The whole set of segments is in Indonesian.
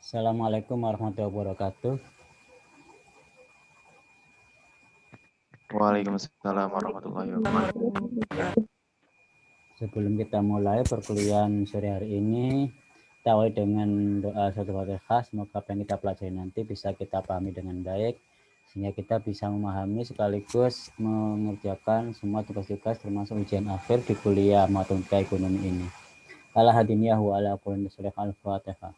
Assalamualaikum warahmatullahi wabarakatuh. Waalaikumsalam warahmatullahi wabarakatuh. Sebelum kita mulai perkuliahan sore hari ini, kita awali dengan doa satu Fatihah. Semoga apa yang kita pelajari nanti bisa kita pahami dengan baik, sehingga kita bisa memahami sekaligus mengerjakan semua tugas-tugas termasuk ujian akhir di kuliah matematika ekonomi ini. Ala hadiniyah wa ala kulli sholih al-Fatihah.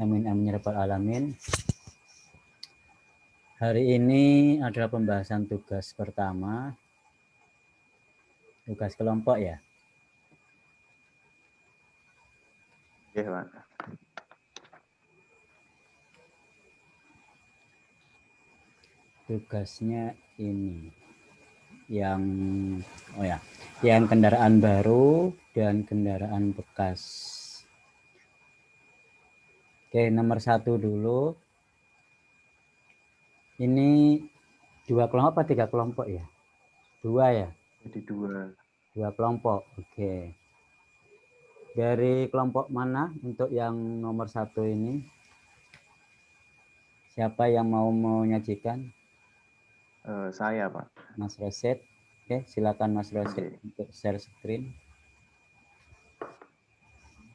Amin amin ya rabbal alamin. Hari ini adalah pembahasan tugas pertama, tugas kelompok ya. Oke, Pak. Tugasnya ini yang kendaraan baru dan kendaraan bekas. Oke, nomor 1 dulu. Ini 2 kelompok apa 3 kelompok ya? 2 ya? Jadi 2. 2 kelompok. Oke. Dari kelompok mana untuk yang nomor 1 ini? Siapa yang mau menyajikan? Saya, Pak. Mas Roset. Oke, silakan Mas Roset untuk share screen.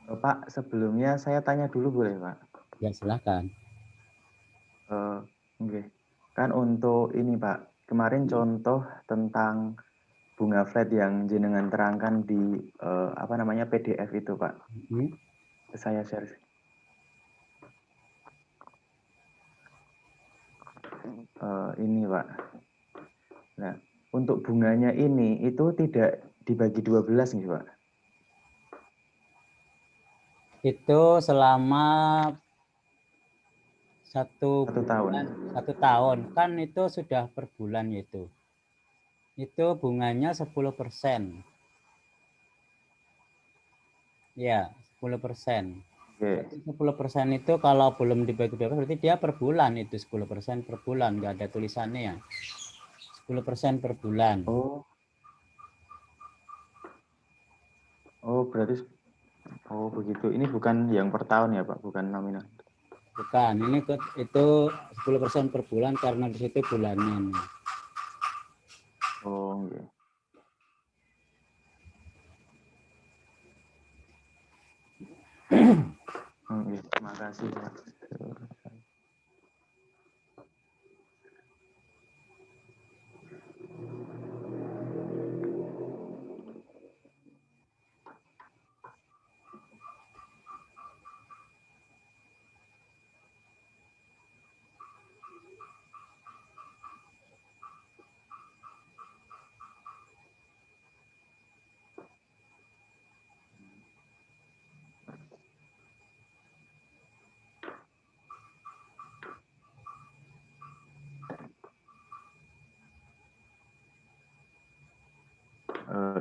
Pak, sebelumnya saya tanya dulu boleh, Pak? Ya, silakan. Oke. Kan untuk ini, Pak, kemarin contoh tentang bunga flat yang jenengan terangkan di PDF itu, Pak. Saya share. Ini, Pak. Nah, untuk bunganya ini itu tidak dibagi 12 nih, Pak. Itu selama satu tahun kan itu sudah per bulan itu bunganya 10%. Ya, 10%. Jadi 10% itu kalau belum dibagi 12 berarti dia per bulan, itu 10% per bulan, nggak ada tulisannya ya. 10% per bulan. Berarti begitu. Ini bukan yang per tahun ya, Pak, bukan nominal. Bukan, ini itu 10% per bulan karena di situ bulanan. Oke. Terima kasih, Pak.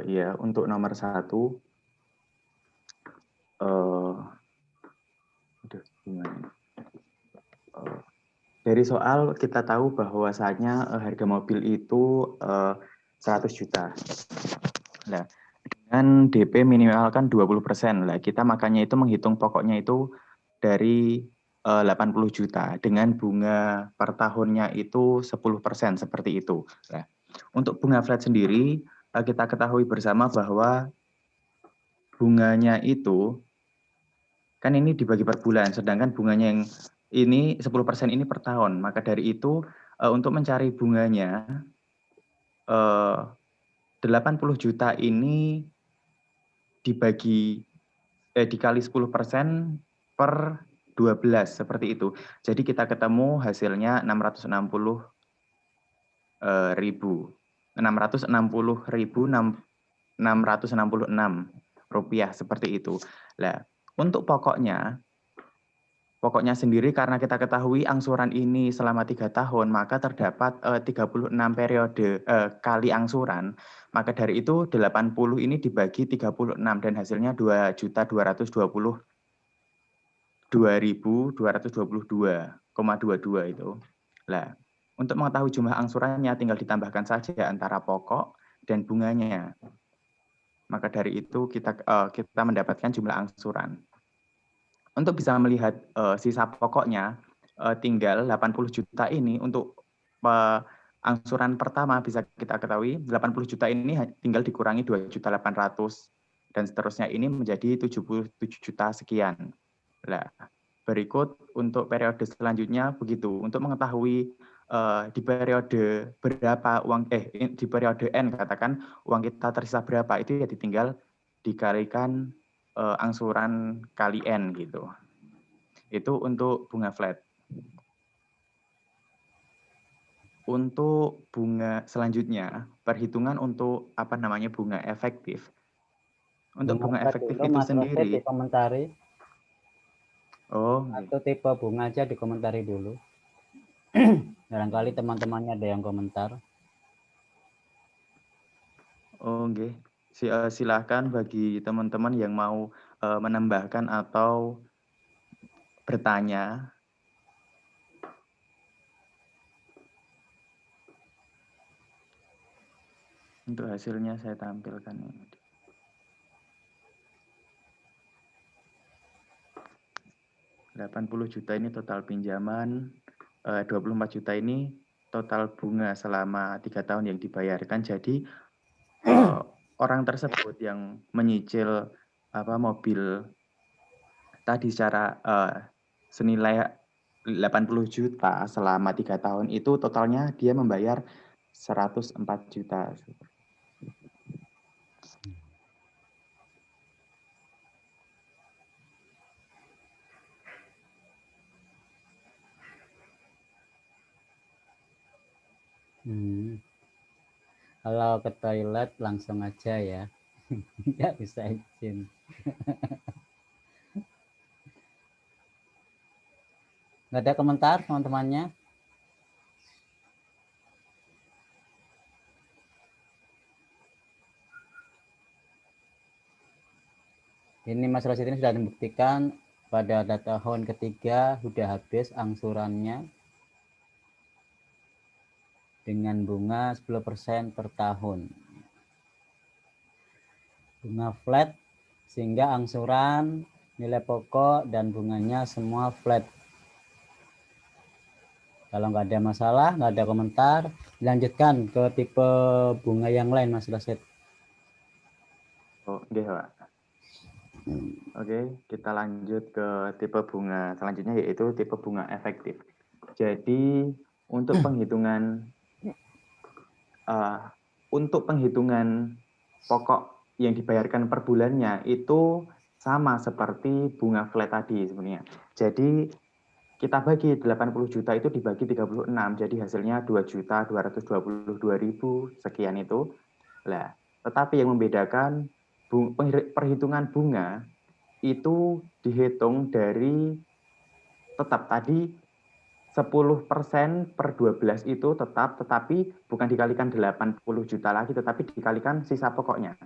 Iya, untuk nomor 1, dari soal kita tahu bahwasanya harga mobil itu 100 juta. Nah, dengan DP minimal kan 20%. Lah, kita makanya itu menghitung pokoknya itu dari 80 juta dengan bunga per tahunnya itu 10% seperti itu. Nah, untuk bunga flat sendiri kita ketahui bersama bahwa bunganya itu kan ini dibagi per bulan, sedangkan bunganya yang ini 10% ini per tahun. Maka dari itu untuk mencari bunganya 80 juta ini dikali 10% per 12 seperti itu. Jadi kita ketemu hasilnya 660.666 rupiah seperti itu. Nah, untuk pokoknya sendiri karena kita ketahui angsuran ini selama 3 tahun, maka terdapat 36 periode kali angsuran. Maka dari itu 80 ini dibagi 36 dan hasilnya 2.222.222,22 itu. Lah, Untuk mengetahui jumlah angsurannya tinggal ditambahkan saja antara pokok dan bunganya. Maka dari itu kita mendapatkan jumlah angsuran. Untuk bisa melihat sisa pokoknya, tinggal 80 juta ini untuk angsuran pertama bisa kita ketahui 80 juta ini tinggal dikurangi 2.800.000 dan seterusnya ini menjadi 77 juta sekian. Nah, berikut untuk periode selanjutnya begitu. Untuk mengetahui di periode berapa uang di periode N katakan uang kita tersisa berapa itu ya ditinggal dikalikan angsuran kali N gitu. Itu untuk bunga flat. Untuk bunga selanjutnya, perhitungan untuk bunga efektif. Untuk bunga efektif dulu, itu Mas Rosid sendiri. dikomentari. Oh, atau tipe bunga aja dikomentari dulu. Barangkali teman-temannya ada yang komentar. Oh, okay. Silakan bagi teman-teman yang mau menambahkan atau bertanya. Untuk hasilnya saya tampilkan ini. $80 juta ini total pinjaman, 24 juta ini total bunga selama 3 tahun yang dibayarkan. Jadi orang tersebut yang menyicil mobil tadi secara senilai 80 juta selama 3 tahun itu totalnya dia membayar 104 juta. Kalau ke toilet langsung aja ya. Nggak bisa izin. Nggak ada komentar teman-temannya? Ini Mas Rosid ini sudah membuktikan pada tahun ketiga sudah habis angsurannya dengan bunga 10% per tahun. Bunga flat sehingga angsuran, nilai pokok dan bunganya semua flat. Kalau nggak ada masalah, nggak ada komentar, lanjutkan ke tipe bunga yang lain, Mas Rosid. Oh, okay, Pak. Oke, kita lanjut ke tipe bunga selanjutnya yaitu tipe bunga efektif. Jadi untuk penghitungan pokok yang dibayarkan per bulannya itu sama seperti bunga flat tadi sebenarnya. Jadi kita bagi 80 juta itu dibagi 36, jadi hasilnya 2.222.000 sekian itu. Nah, tetapi yang membedakan perhitungan bunga itu dihitung dari tetap tadi 10% per 12 itu tetap, tetapi bukan dikalikan 80 juta lagi, tetapi dikalikan sisa pokoknya.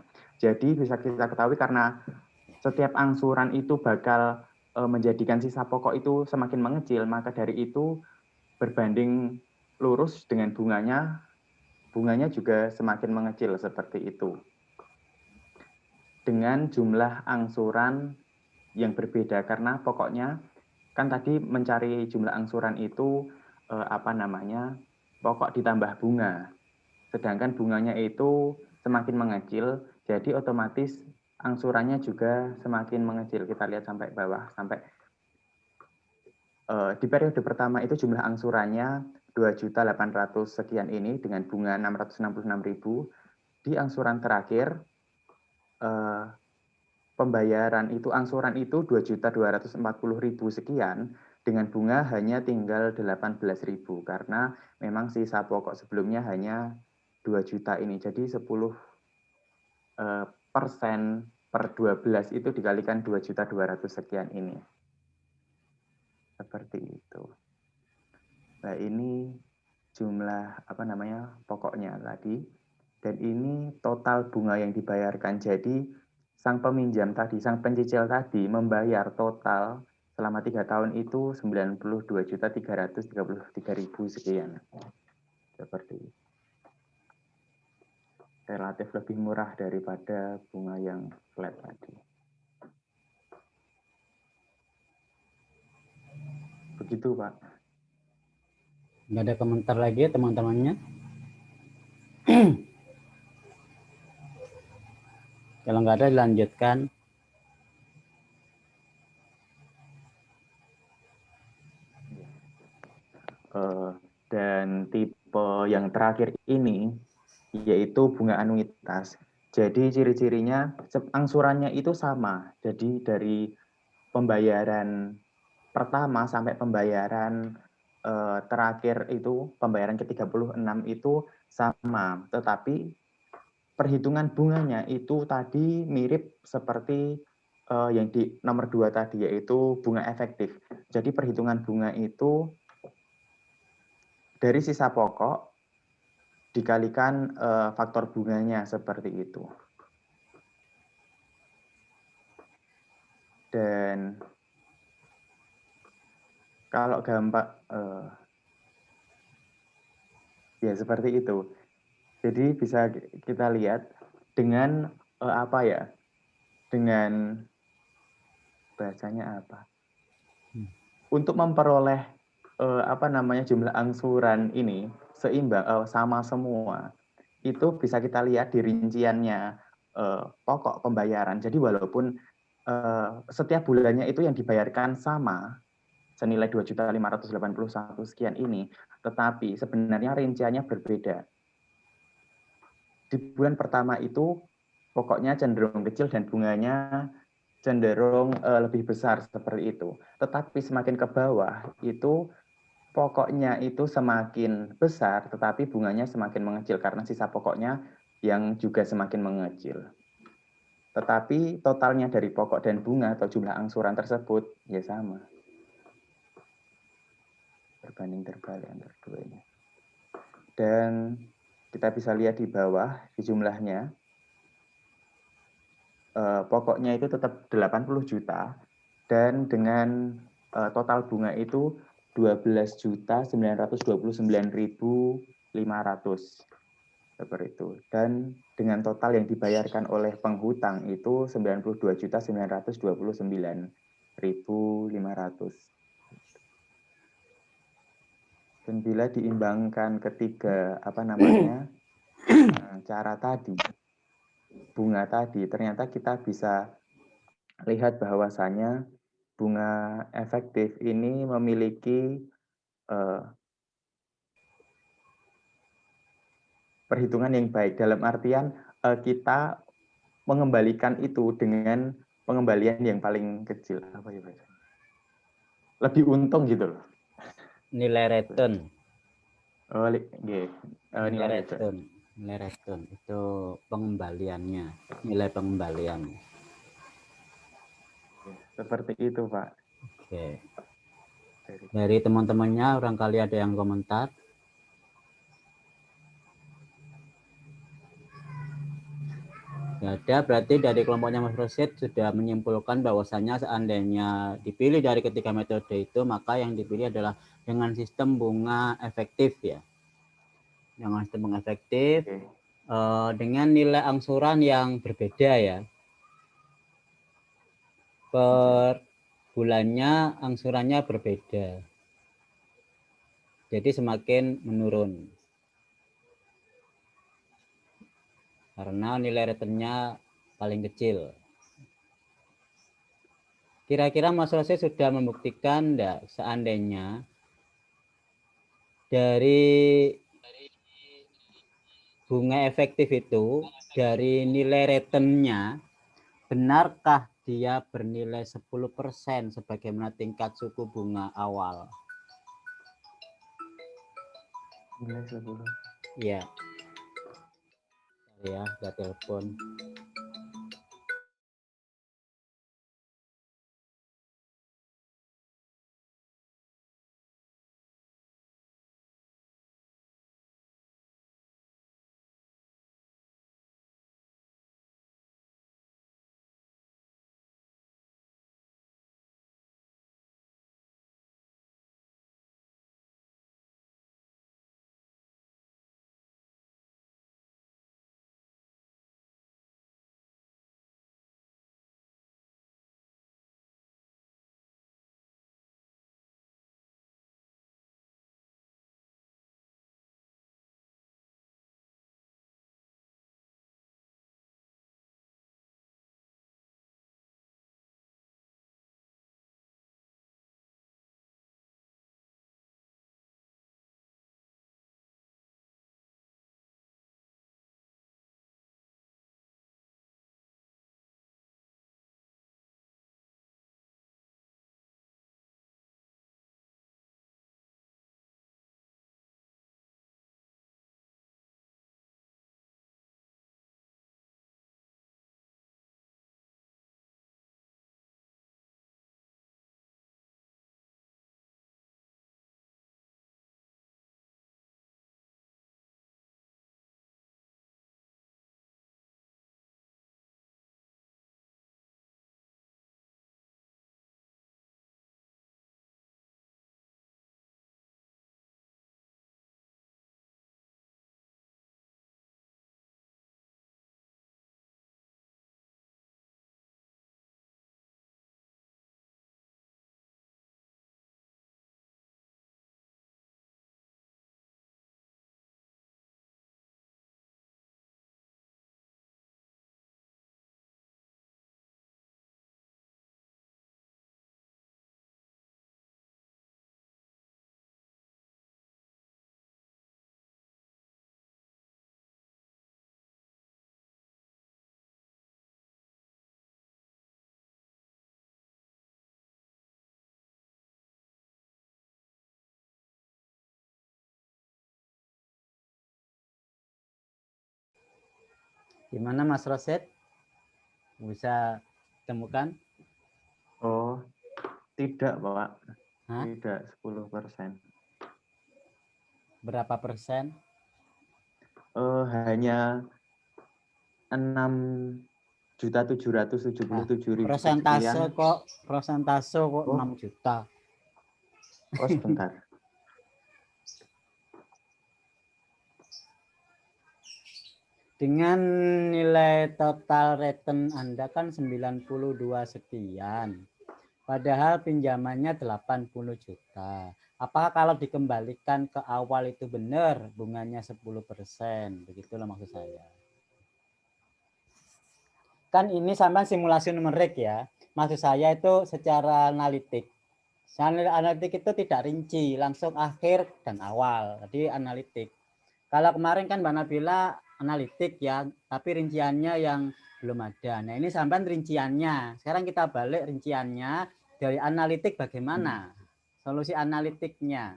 Jadi bisa kita ketahui karena setiap angsuran itu bakal menjadikan sisa pokok itu semakin mengecil, maka dari itu berbanding lurus dengan bunganya juga semakin mengecil seperti itu. Dengan jumlah angsuran yang berbeda karena pokoknya kan tadi mencari jumlah angsuran itu pokok ditambah bunga. Sedangkan bunganya itu semakin mengecil, jadi otomatis angsurannya juga semakin mengecil. Kita lihat sampai bawah sampai di periode pertama itu jumlah angsurannya 2.800 sekian ini dengan bunga 666.000. Di angsuran terakhir pembayaran itu angsuran itu 2.240.000 sekian dengan bunga hanya tinggal 18.000 karena memang sisa pokok sebelumnya hanya 2 juta ini. Jadi 10% per 12 itu dikalikan 2.200.000 sekian ini. Seperti itu. Nah, ini jumlah pokoknya tadi. Dan ini total bunga yang dibayarkan. Jadi sang peminjam tadi, sang pencicil tadi membayar total selama 3 tahun itu 92.333.000 sekian. seperti itu. Relatif lebih murah daripada bunga yang flat tadi. Begitu, Pak. Nggak ada komentar lagi ya teman-temannya? Kalau nggak ada dilanjutkan. Dan tipe yang terakhir ini yaitu bunga anuitas. Jadi ciri-cirinya angsurannya itu sama. Jadi dari pembayaran pertama sampai pembayaran terakhir itu, pembayaran ke-36 itu sama. Tetapi perhitungan bunganya itu tadi mirip seperti yang di nomor 2 tadi, yaitu bunga efektif. Jadi perhitungan bunga itu dari sisa pokok dikalikan faktor bunganya seperti itu. Dan kalau gampang, ya seperti itu. Jadi bisa kita lihat dengan apa ya? Dengan bahasanya apa? Untuk memperoleh apa namanya jumlah angsuran ini seimbang, sama semua, itu bisa kita lihat di rinciannya pokok pembayaran. Jadi walaupun setiap bulannya itu yang dibayarkan sama, senilai 2.581 sekian ini, tetapi sebenarnya rinciannya berbeda. Di bulan pertama itu pokoknya cenderung kecil dan bunganya cenderung lebih besar seperti itu. Tetapi semakin ke bawah itu pokoknya itu semakin besar, tetapi bunganya semakin mengecil karena sisa pokoknya yang juga semakin mengecil. Tetapi totalnya dari pokok dan bunga atau jumlah angsuran tersebut ya sama. Berbanding terbalik antara keduanya. Dan kita bisa lihat di bawah di jumlahnya, pokoknya itu tetap 80 juta dan dengan total bunga itu 12.929.500 seperti itu. Dan dengan total yang dibayarkan oleh penghutang itu 92.929.500. Dan bila diimbangkan ketiga cara tadi, bunga tadi, ternyata kita bisa lihat bahwasanya bunga efektif ini memiliki perhitungan yang baik, dalam artian kita mengembalikan itu dengan pengembalian yang paling kecil. Apa ya, lebih untung gitu loh. Nilai return. Nilai return. Nilai return itu pengembaliannya, nilai pengembalian. Seperti itu, Pak. Oke. Dari teman-temannya, barangkali ada yang komentar. Ya ada, berarti dari kelompoknya Mas Rosid sudah menyimpulkan bahwasanya seandainya dipilih dari ketiga metode itu, maka yang dipilih adalah dengan sistem bunga efektif ya. Dengan sistem bunga efektif, dengan nilai angsuran yang berbeda ya. Per bulannya angsurannya berbeda. Jadi semakin menurun. Karena nilai returnnya paling kecil. Kira-kira Mas Rosid sudah membuktikan enggak seandainya dari bunga efektif itu dari nilai returnnya, benarkah dia bernilai 10% sebagaimana tingkat suku bunga awal? Nilai 10. Iya. Ya, ada telepon. Gimana Mas Roset? Bisa temukan? Oh, tidak, Pak. Hah? Tidak 10%. Berapa persen? Hanya 6.777.000 Persentase sekian. kok 6 Oh, juta. sebentar. Dengan nilai total return Anda kan 92 sekian. Padahal pinjamannya 80 juta. Apakah kalau dikembalikan ke awal itu benar bunganya 10%? Begitulah maksud saya. Kan ini sampai simulasi numerik ya. Maksud saya itu secara analitik. Analitik itu tidak rinci, langsung akhir dan awal. Jadi analitik. Kalau kemarin kan Mbak Nabila analitik ya, tapi rinciannya yang belum ada. Nah ini sampai rinciannya. Sekarang kita balik rinciannya dari analitik bagaimana? Solusi analitiknya.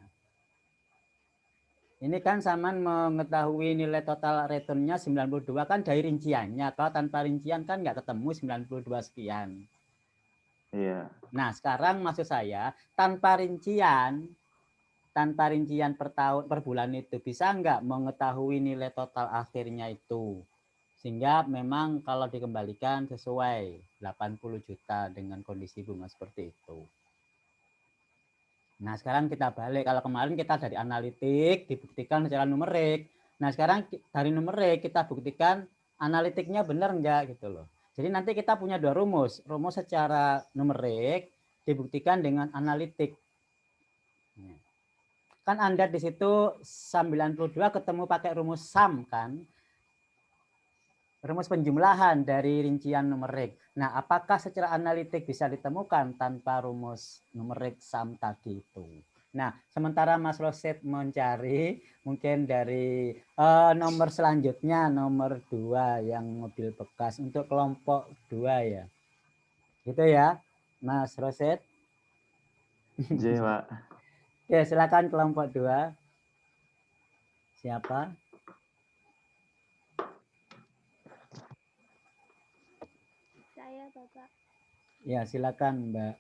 Ini kan Saman mengetahui nilai total returnnya 92 kan dari rinciannya. Kalau tanpa rincian kan nggak ketemu 92 sekian. Iya. Nah sekarang maksud saya tanpa rincian per bulan itu bisa nggak mengetahui nilai total akhirnya itu, sehingga memang kalau dikembalikan sesuai 80 juta dengan kondisi bunga seperti itu. Nah sekarang kita balik, kalau kemarin kita dari analitik dibuktikan secara numerik. Nah sekarang dari numerik kita buktikan analitiknya benar nggak gitu loh. Jadi nanti kita punya dua rumus secara numerik dibuktikan dengan analitik. Kan Anda di situ 92 ketemu pakai rumus sum kan? Rumus penjumlahan dari rincian numerik. Nah, apakah secara analitik bisa ditemukan tanpa rumus numerik sum tadi itu? Nah, sementara Mas Roset mencari mungkin dari nomor selanjutnya, nomor 2 yang mobil bekas untuk kelompok 2 ya. Gitu ya, Mas Roset. J, Pak. Oke, silakan kelompok 2. Siapa? Saya, Bapak. Ya, silakan Mbak.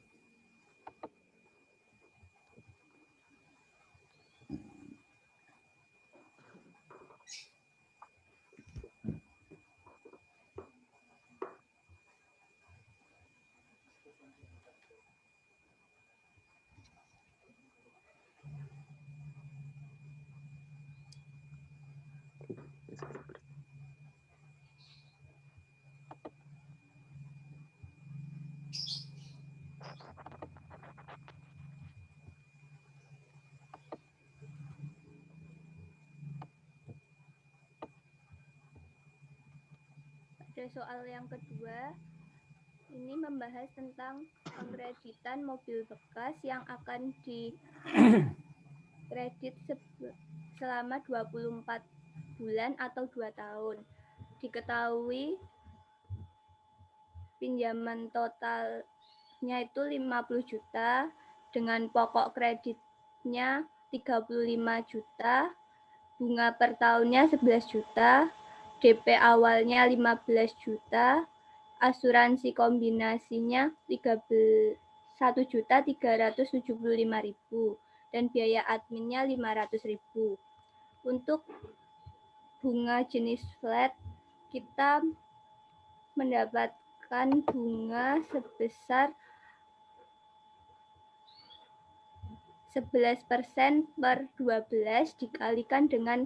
Pada soal yang kedua, ini membahas tentang pengkreditan mobil bekas yang akan dikredit selama 24 bulan atau 2 tahun. Diketahui pinjaman totalnya itu 50 juta dengan pokok kreditnya 35 juta, bunga per tahunnya 11 juta, DP awalnya 15 juta, asuransi kombinasinya 1.375.000 dan biaya adminnya 500.000. Untuk bunga jenis flat kita mendapatkan bunga sebesar 11% per 12 dikalikan dengan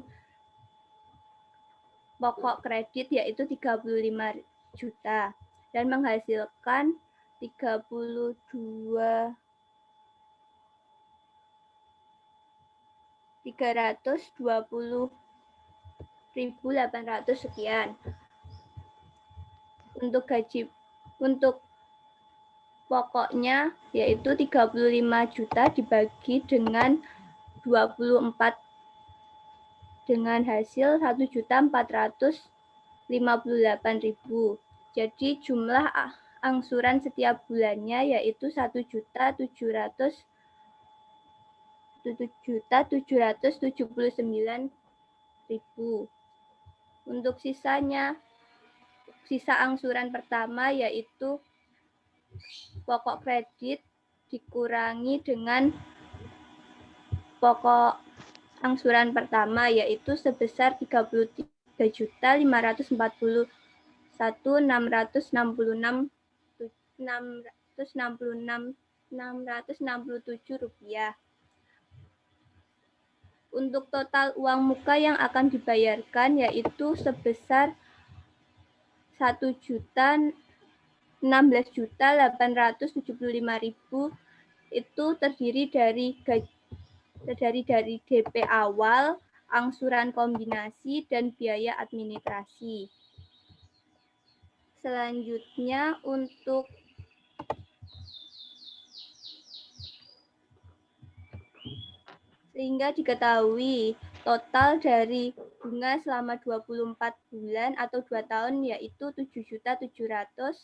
pokok kredit yaitu 35 juta dan menghasilkan 320.800 sekian. Untuk pokoknya yaitu 35 juta dibagi dengan 24 dengan hasil 1.458.000. Jadi jumlah angsuran setiap bulannya yaitu 1.779.000. Untuk sisanya sisa angsuran pertama yaitu pokok kredit dikurangi dengan pokok angsuran pertama yaitu sebesar 33.541.666.667 rupiah. Untuk total uang muka yang akan dibayarkan yaitu sebesar 1.016.875.000 itu terdiri dari DP awal, angsuran kombinasi, dan biaya administrasi. Selanjutnya untuk sehingga diketahui total dari bunga selama 24 bulan atau 2 tahun yaitu 7.700.000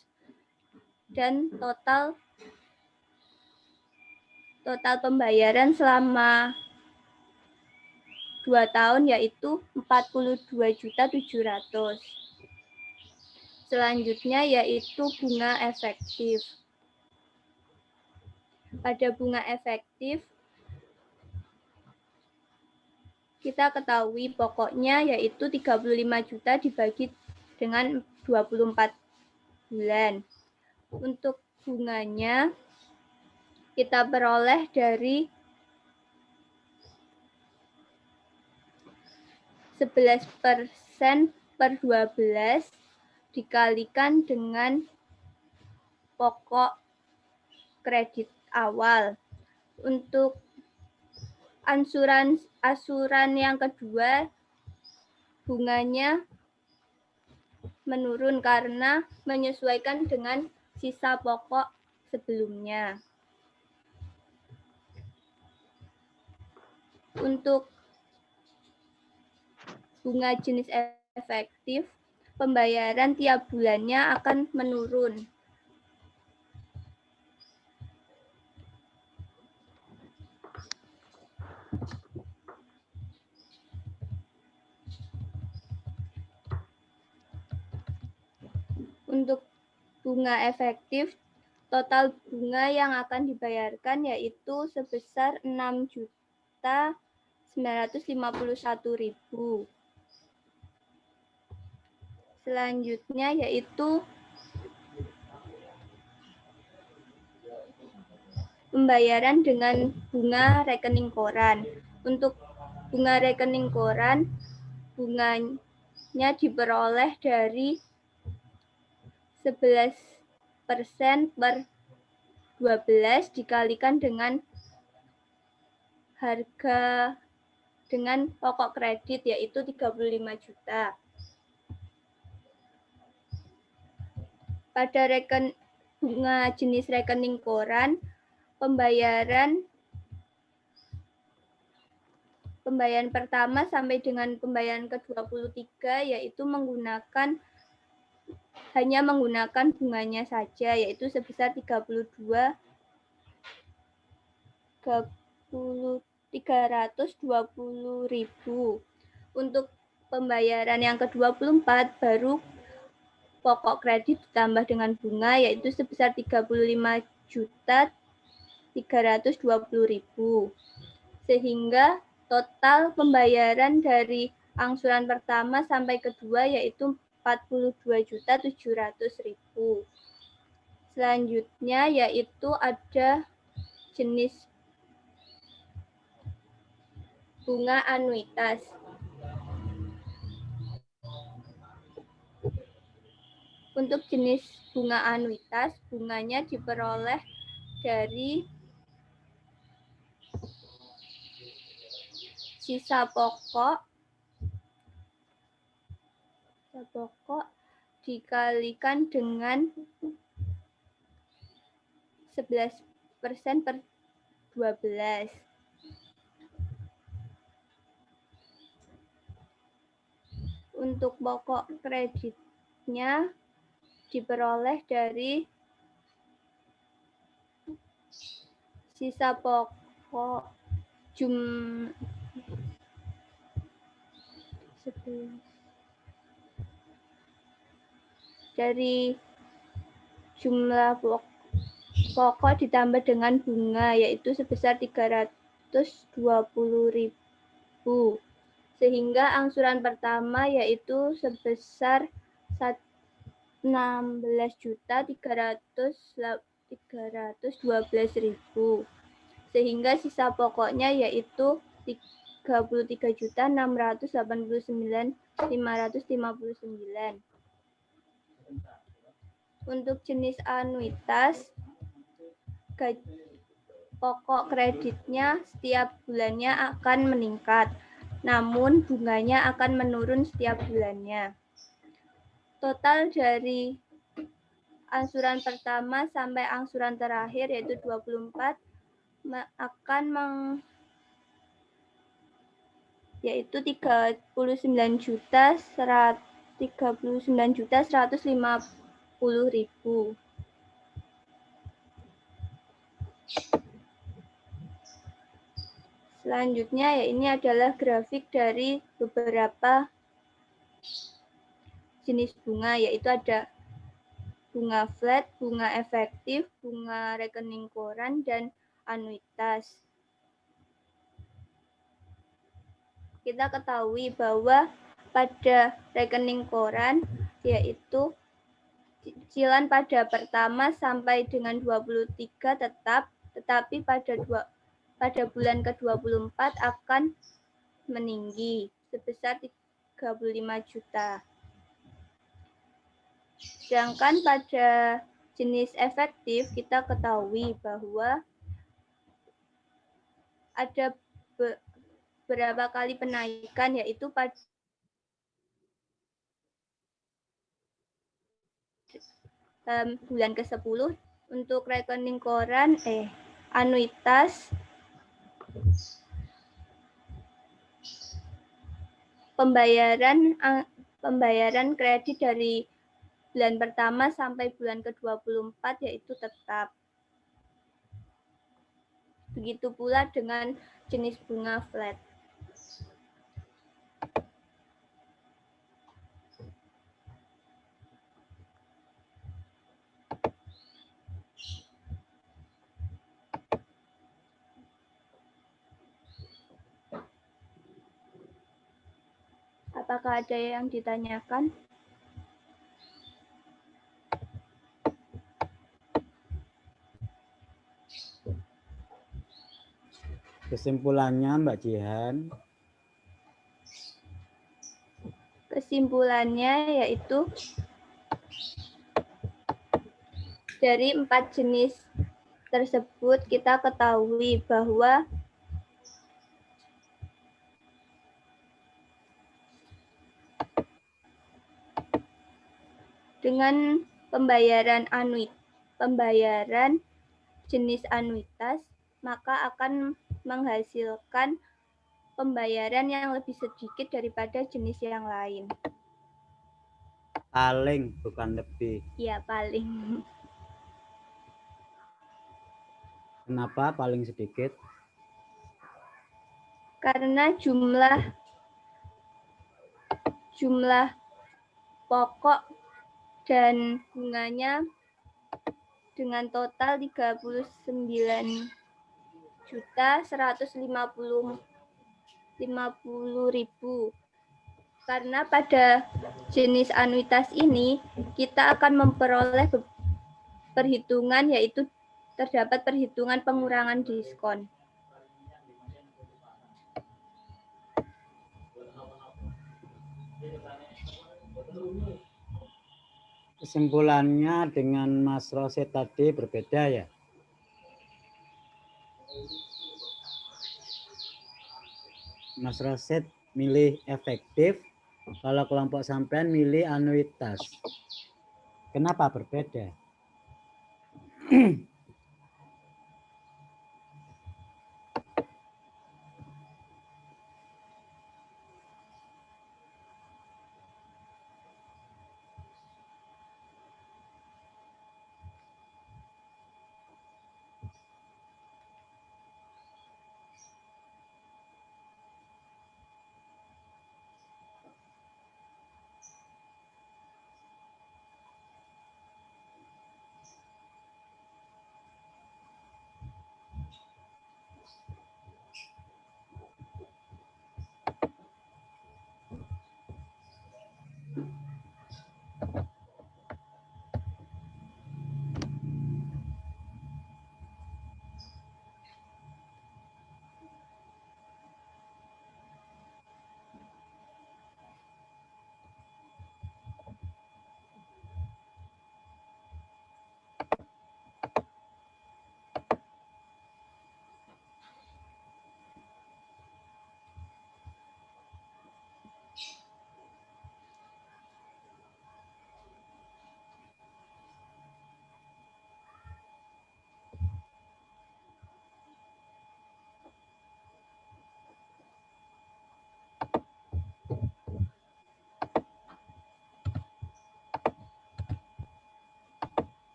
dan total pembayaran selama 2 tahun yaitu 42.700.000. Selanjutnya yaitu bunga efektif. Pada bunga efektif kita ketahui pokoknya yaitu 35 juta dibagi dengan 24 bulan. Untuk bunganya kita peroleh dari 11% per 12 dikalikan dengan pokok kredit awal. Untuk asuran yang kedua, bunganya menurun karena menyesuaikan dengan sisa pokok sebelumnya. Untuk bunga jenis efektif, pembayaran tiap bulannya akan menurun. Untuk bunga efektif, total bunga yang akan dibayarkan yaitu sebesar 6.951.000. Selanjutnya yaitu pembayaran dengan bunga rekening koran. Untuk bunga rekening koran, bunganya diperoleh dari 11% per 12 dikalikan dengan harga dengan pokok kredit yaitu 35 juta. Pada bunga jenis rekening koran, pembayaran pertama sampai dengan pembayaran ke-23 yaitu hanya menggunakan bunganya saja yaitu sebesar 320.000. Untuk pembayaran yang ke-24 baru pokok kredit ditambah dengan bunga yaitu sebesar 35.320.000. Sehingga total pembayaran dari angsuran pertama sampai kedua yaitu 42.700.000. Selanjutnya yaitu ada jenis bunga anuitas. Untuk jenis bunga anuitas, bunganya diperoleh dari sisa pokok dikalikan dengan 11% per 12. Untuk pokok kreditnya diperoleh dari sisa pokok dari jumlah pokok ditambah dengan bunga, yaitu sebesar 320.000. Sehingga angsuran pertama yaitu sebesar 16.312.000. Sehingga sisa pokoknya yaitu 33.689.559. Untuk jenis anuitas, pokok kreditnya setiap bulannya akan meningkat, namun bunganya akan menurun setiap bulannya. Total dari angsuran pertama sampai angsuran terakhir yaitu 24 akan yaitu 39.150.000. Selanjutnya ya ini adalah grafik dari beberapa jenis bunga, yaitu ada bunga flat, bunga efektif, bunga rekening koran, dan anuitas. Kita ketahui bahwa pada rekening koran yaitu cicilan pada pertama sampai dengan 23 tetap, tetapi pada bulan ke-24 akan meninggi sebesar 35 juta. Sedangkan pada jenis efektif kita ketahui bahwa ada beberapa kali penaikan, yaitu pada bulan ke-10 untuk rekening koran anuitas pembayaran kredit dari bulan pertama sampai bulan ke-24 yaitu tetap. Begitu pula dengan jenis bunga flat. Apakah ada yang ditanyakan? Kesimpulannya Mbak Jihan. Kesimpulannya yaitu dari 4 jenis tersebut kita ketahui bahwa dengan pembayaran jenis anuitas, maka akan menghasilkan pembayaran yang lebih sedikit daripada jenis yang lain. Paling, bukan lebih. Iya, paling. Kenapa paling sedikit? Karena jumlah pokok dan bunganya dengan total 39.150.000. Karena pada jenis anuitas ini kita akan memperoleh perhitungan, yaitu terdapat perhitungan pengurangan diskon. Kesimpulannya dengan Mas Rosid tadi berbeda ya? Mas Rosid milih efektif, kalau kelompok sampean milih anuitas. Kenapa berbeda?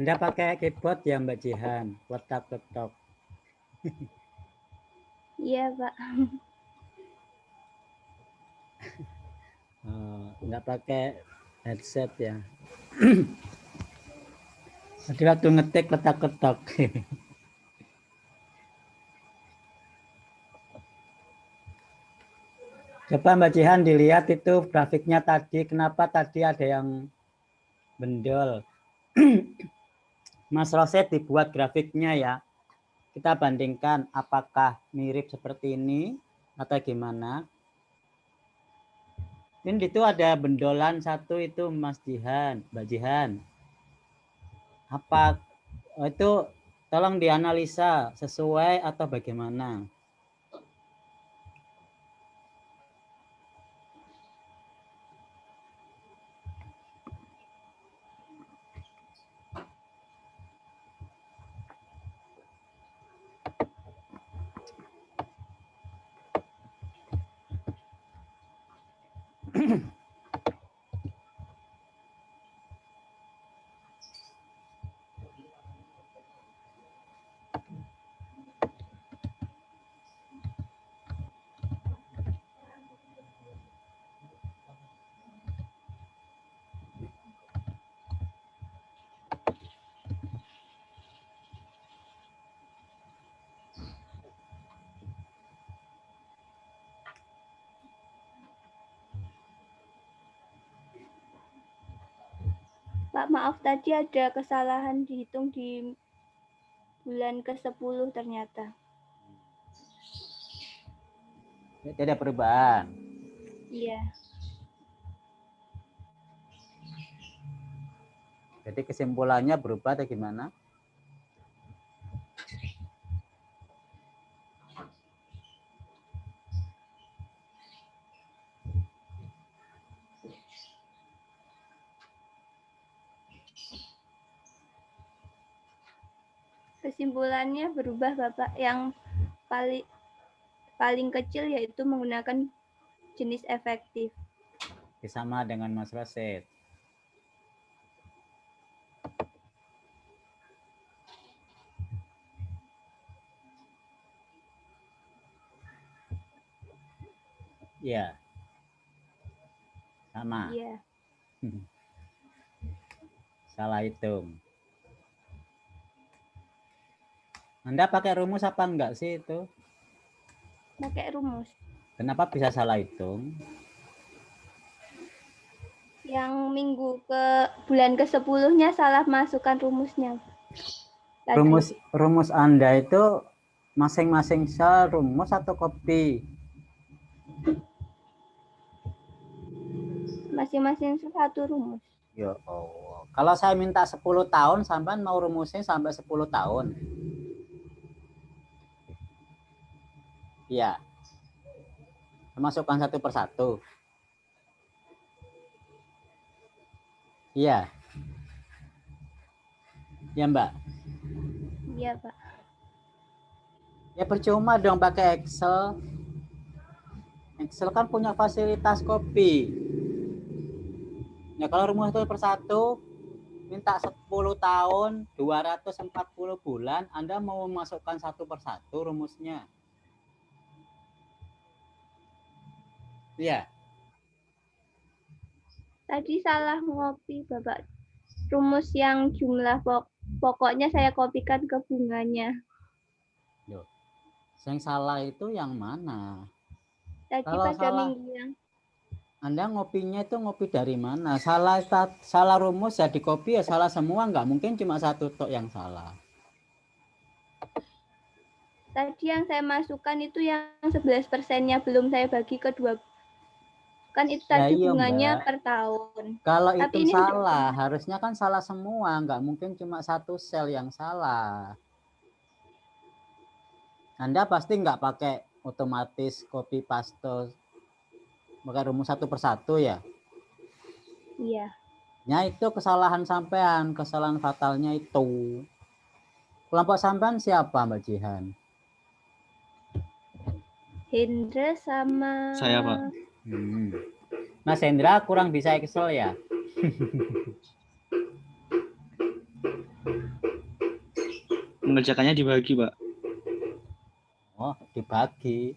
Anda pakai keyboard ya Mbak Jihan, letak-letak. Iya, Pak. Nggak pakai headset ya. Jadi waktu ngetik letak-letak. Coba Mbak Jihan dilihat itu grafiknya tadi, kenapa tadi ada yang bendol. Mas Roset dibuat grafiknya ya. Kita bandingkan apakah mirip seperti ini atau gimana. Ini itu ada bendolan satu itu Mas Jihan, Mbak Jihan. Apa itu tolong dianalisa sesuai atau bagaimana? Pak, maaf tadi ada kesalahan dihitung di bulan ke-10 ternyata. Tidak ada perubahan. Iya. Jadi kesimpulannya berubah atau gimana? Kesimpulannya berubah, Bapak. Yang paling kecil yaitu menggunakan jenis efektif. Sama dengan Mas Roset. Iya. Sama. Iya. Salah hitung. Anda pakai rumus apa enggak sih itu? Pakai rumus. Kenapa bisa salah hitung? Yang bulan ke-10-nya salah masukkan rumusnya. Tadi. Rumus Anda itu masing-masing sel rumus atau kopi? Masing-masing satu rumus. Ya Allah. Kalau saya minta 10 tahun, sampai mau rumusnya sampai 10 tahun. Iya. Masukkan satu persatu. Iya. Ya Mbak. Iya Pak. Ya percuma dong pakai Excel. Excel kan punya fasilitas copy. Ya kalau rumus satu persatu minta 10 tahun, 240 bulan, Anda mau memasukkan satu persatu rumusnya. Iya. Tadi salah ngopi Bapak. Rumus yang jumlah pokoknya saya kopikan ke bunganya. Loh. Yang salah itu yang mana? Tadi Kalau pada salah, minggu yang Anda ngopinya itu ngopi dari mana? Salah rumus ya di copy ya salah semua, nggak mungkin cuma satu tok yang salah. tadi yang saya masukkan itu yang 11%-nya belum saya bagi ke dua. Kan itu Ya, tadi iya, bunganya Mbak. per tahun. Kalau Tapi itu ini salah, harusnya kan salah semua, nggak mungkin cuma satu sel yang salah. Anda pasti nggak pakai otomatis copy paste pakai rumus satu persatu ya? Iya. Ya itu kesalahan sampean, kesalahan fatalnya itu. Kelompok sampean siapa Mbak Jihan? Hendra sama Saya Pak. Mas Hendra kurang bisa Excel ya? mengerjakannya dibagi, Pak. Oh, dibagi.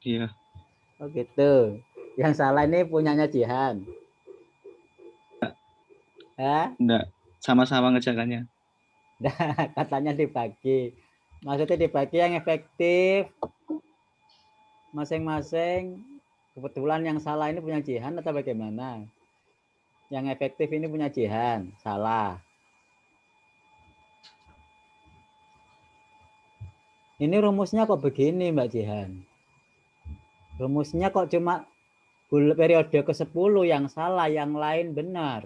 Iya. Oh gitu. Yang salah ini punyanya Jihan. Enggak, sama-sama ngerjakannya. Katanya dibagi. Maksudnya dibagi yang efektif. Masing-masing. Kebetulan yang salah ini punya Jihan atau bagaimana? Yang efektif ini punya Jihan. Salah. Ini rumusnya kok begini Mbak Jihan? Rumusnya kok cuma periode ke-10 yang salah, yang lain benar.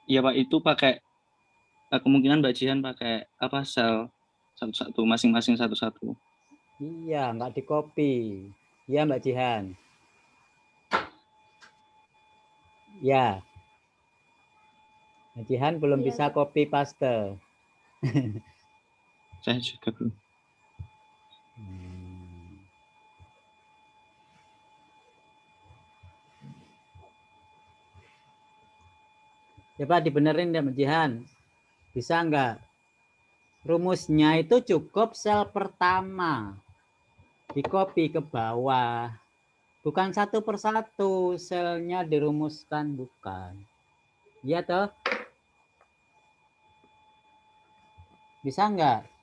Iya Pak, itu pakai kemungkinan Mbak Jihan pakai apa sel satu-satu, masing-masing satu-satu. Iya, nggak di copy. Iya Mbak Jihan. Ya. Mbak Jihan belum Iya, bisa Pak. copy paste. Saya juga belum. Coba dibenerin deh Mbak Jihan. Bisa nggak? Rumusnya itu cukup sel pertama. Di copy ke bawah. Bukan satu persatu selnya dirumuskan, bukan. Iya toh? Bisa nggak?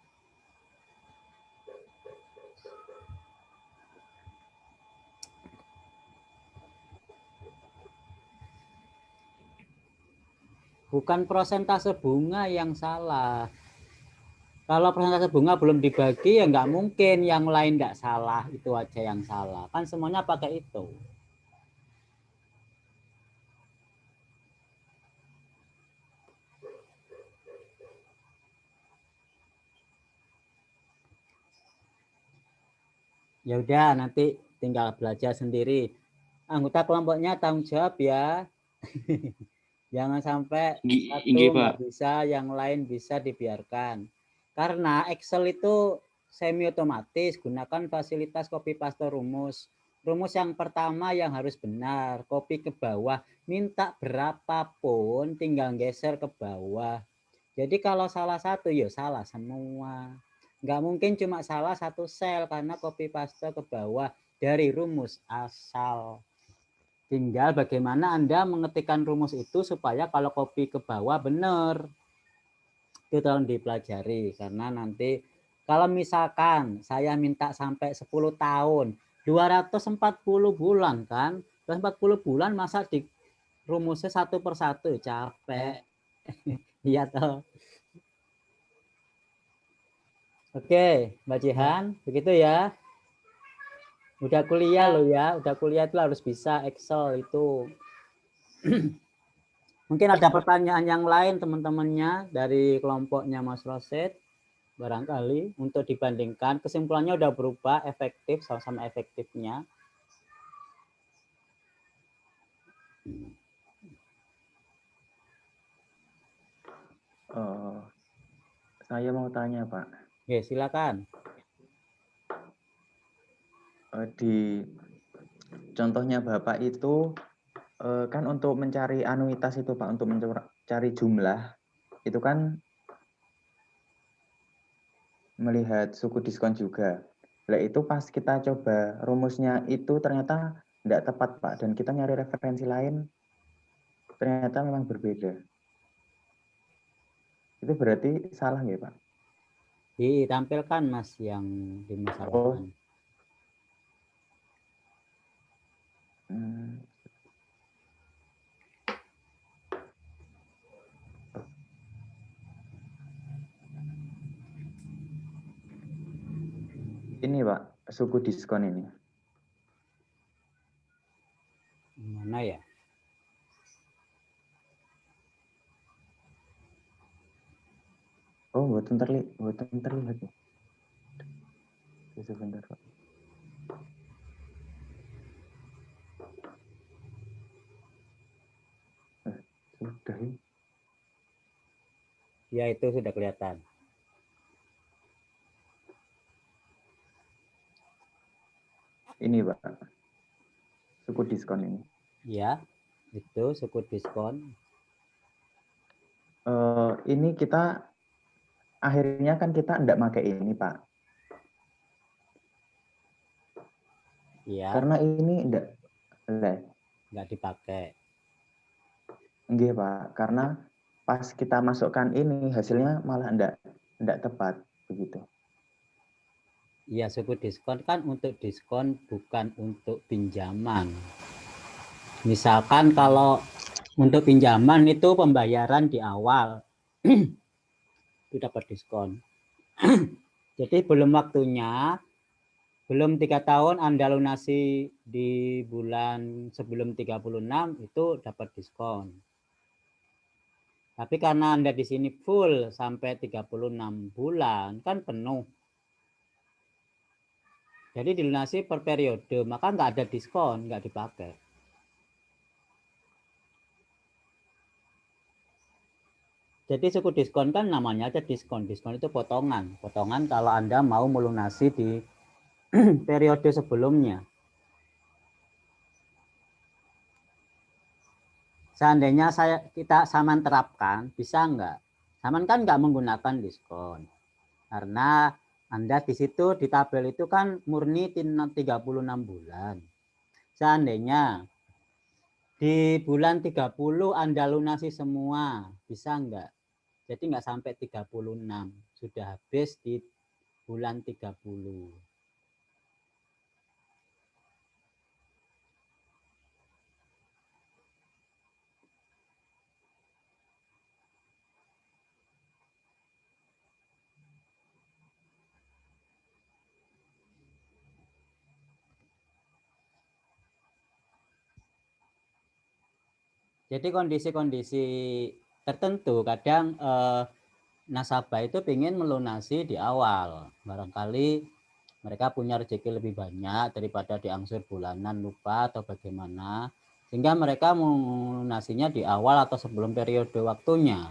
Bukan persentase bunga yang salah. Kalau persentase bunga belum dibagi ya nggak mungkin yang lain nggak salah, itu aja yang salah. Kan semuanya pakai itu. Ya udah nanti tinggal belajar sendiri. Anggota kelompoknya tanggung jawab ya. Jangan sampai satu Pak. nggak bisa, yang lain bisa dibiarkan. Karena Excel itu semi otomatis, gunakan fasilitas copy paste rumus. Rumus yang pertama yang harus benar, copy ke bawah, minta berapapun tinggal geser ke bawah. Jadi kalau salah satu ya salah semua. Nggak mungkin cuma salah satu sel karena copy paste ke bawah dari rumus asal. Tinggal bagaimana Anda mengetikkan rumus itu supaya kalau copy ke bawah benar. Itu tolong dipelajari karena nanti kalau misalkan saya minta sampai 10 tahun, 240 bulan kan, 240 bulan masa di rumusnya satu persatu, capek. Iya toh. Oke, Mbak Jihan, begitu ya. Udah kuliah loh ya, udah kuliah itu harus bisa Excel itu. Mungkin ada pertanyaan yang lain teman-temannya dari kelompoknya Mas Rosid, barangkali untuk dibandingkan. Kesimpulannya udah berubah, efektif, sama-sama efektifnya. Saya mau tanya Pak. Oke, silakan. Di contohnya Bapak itu kan untuk mencari anuitas itu Pak, untuk mencari jumlah itu kan melihat suku diskon juga. Nah itu pas kita coba rumusnya itu ternyata tidak tepat Pak, dan kita nyari referensi lain ternyata memang berbeda. Itu berarti salah nggak Pak? Ditampilkan Mas yang dimasalahkan. Ini Pak, suku diskon ini. Mana ya? Oh, buatan terlihat ya. Sebentar Pak. Sudah ya. Ya itu sudah kelihatan. Ini Pak, suku diskon ini. Ya, itu suku diskon. Ini kita akhirnya kan kita enggak pakai ini, Pak. Iya, Karena ini enggak dipakai. Nggih, Pak. Karena pas kita masukkan ini hasilnya malah enggak tepat begitu. Iya, suku diskon kan untuk diskon, bukan untuk pinjaman. Misalkan kalau untuk pinjaman itu pembayaran di awal itu dapat diskon. Jadi belum waktunya, belum 3 tahun Anda lunasi di bulan sebelum 36 itu dapat diskon. Tapi karena Anda di sini full sampai 36 bulan kan penuh. Jadi dilunasi per periode, maka nggak ada diskon, nggak dipakai. Jadi suku diskon kan namanya aja diskon. Diskon itu potongan. Potongan kalau Anda mau melunasi di periode sebelumnya. Seandainya kita Saman terapkan, bisa nggak? Saman kan nggak menggunakan diskon. Karena Anda di situ di tabel itu kan murni 36 bulan. Seandainya di bulan 30 Anda lunasi semua, bisa nggak? Jadi nggak sampai 36, sudah habis di bulan 30. Jadi kondisi-kondisi tertentu kadang nasabah itu ingin melunasi di awal. Barangkali mereka punya rezeki lebih banyak daripada diangsur bulanan, lupa atau bagaimana. Sehingga mereka melunasinya di awal atau sebelum periode waktunya.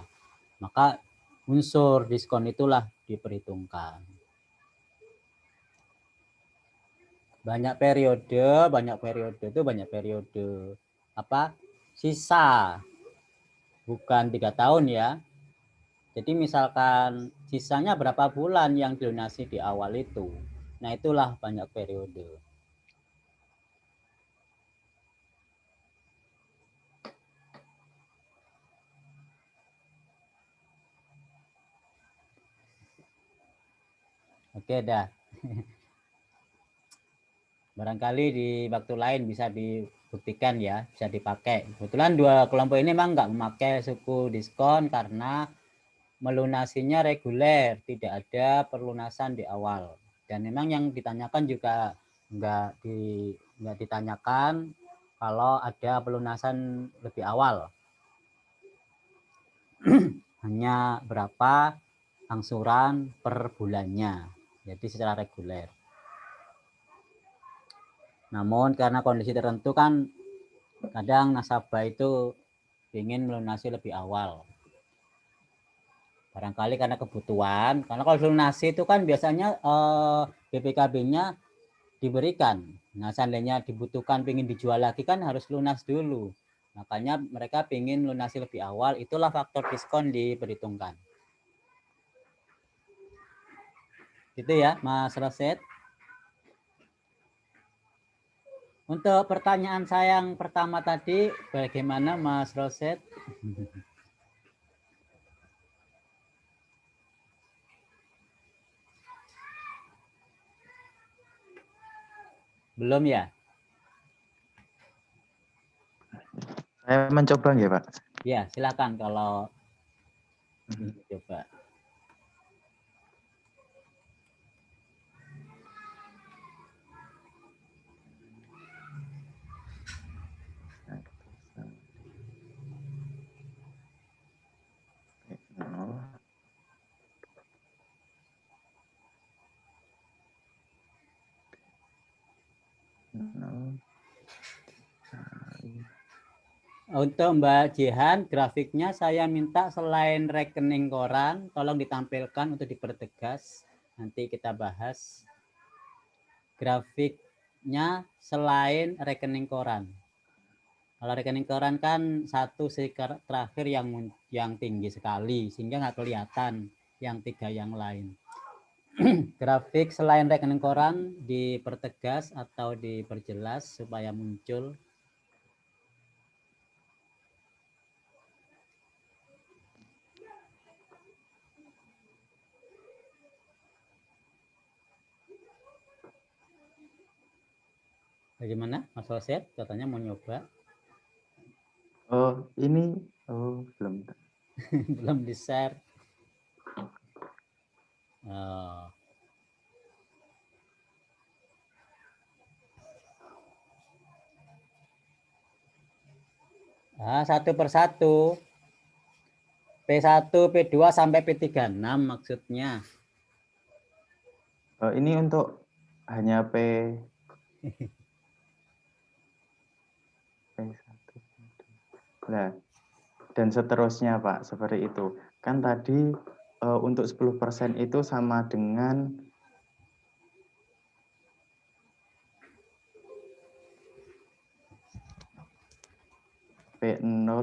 Maka unsur diskon itulah diperhitungkan. Banyak periode itu banyak periode apa? Sisa. Bukan 3 tahun ya. Jadi misalkan sisanya berapa bulan yang dilunasi di awal itu. Nah, itulah banyak periode. Oke, dah. Barangkali di waktu lain bisa dibuktikan ya, bisa dipakai. Kebetulan dua kelompok ini memang nggak memakai suku diskon karena melunasinya reguler, tidak ada perlunasan di awal. Dan memang yang ditanyakan juga nggak ditanyakan kalau ada pelunasan lebih awal. Hanya berapa angsuran per bulannya, jadi secara reguler. Namun karena kondisi tertentu kan kadang nasabah itu ingin melunasi lebih awal. Barangkali karena kebutuhan, karena kalau lunasi itu kan biasanya BPKB-nya diberikan. Nah, seandainya dibutuhkan ingin dijual lagi kan harus lunas dulu. Makanya mereka ingin lunasi lebih awal, itulah faktor diskon diperhitungkan. Gitu ya, Mas Roset. Untuk pertanyaan saya yang pertama tadi, bagaimana Mas Roset? Belum ya? Saya mencoba ya, Pak. Ya, silakan kalau coba. Untuk Mbak Jihan, grafiknya saya minta selain rekening koran, tolong ditampilkan untuk dipertegas. Nanti kita bahas grafiknya selain rekening koran. Kalau rekening koran kan satu terakhir yang tinggi sekali, sehingga nggak kelihatan yang 3 yang lain. Grafik selain rekening koran dipertegas atau diperjelas supaya muncul. Bagaimana Mas Roset? Katanya mau nyoba. Oh, ini belum. Belum di-share. Oh. Satu persatu. P1, P2 sampai P36 maksudnya. Ini untuk hanya P1. Nah, dan seterusnya Pak, seperti itu. Kan tadi untuk 10% itu sama dengan P0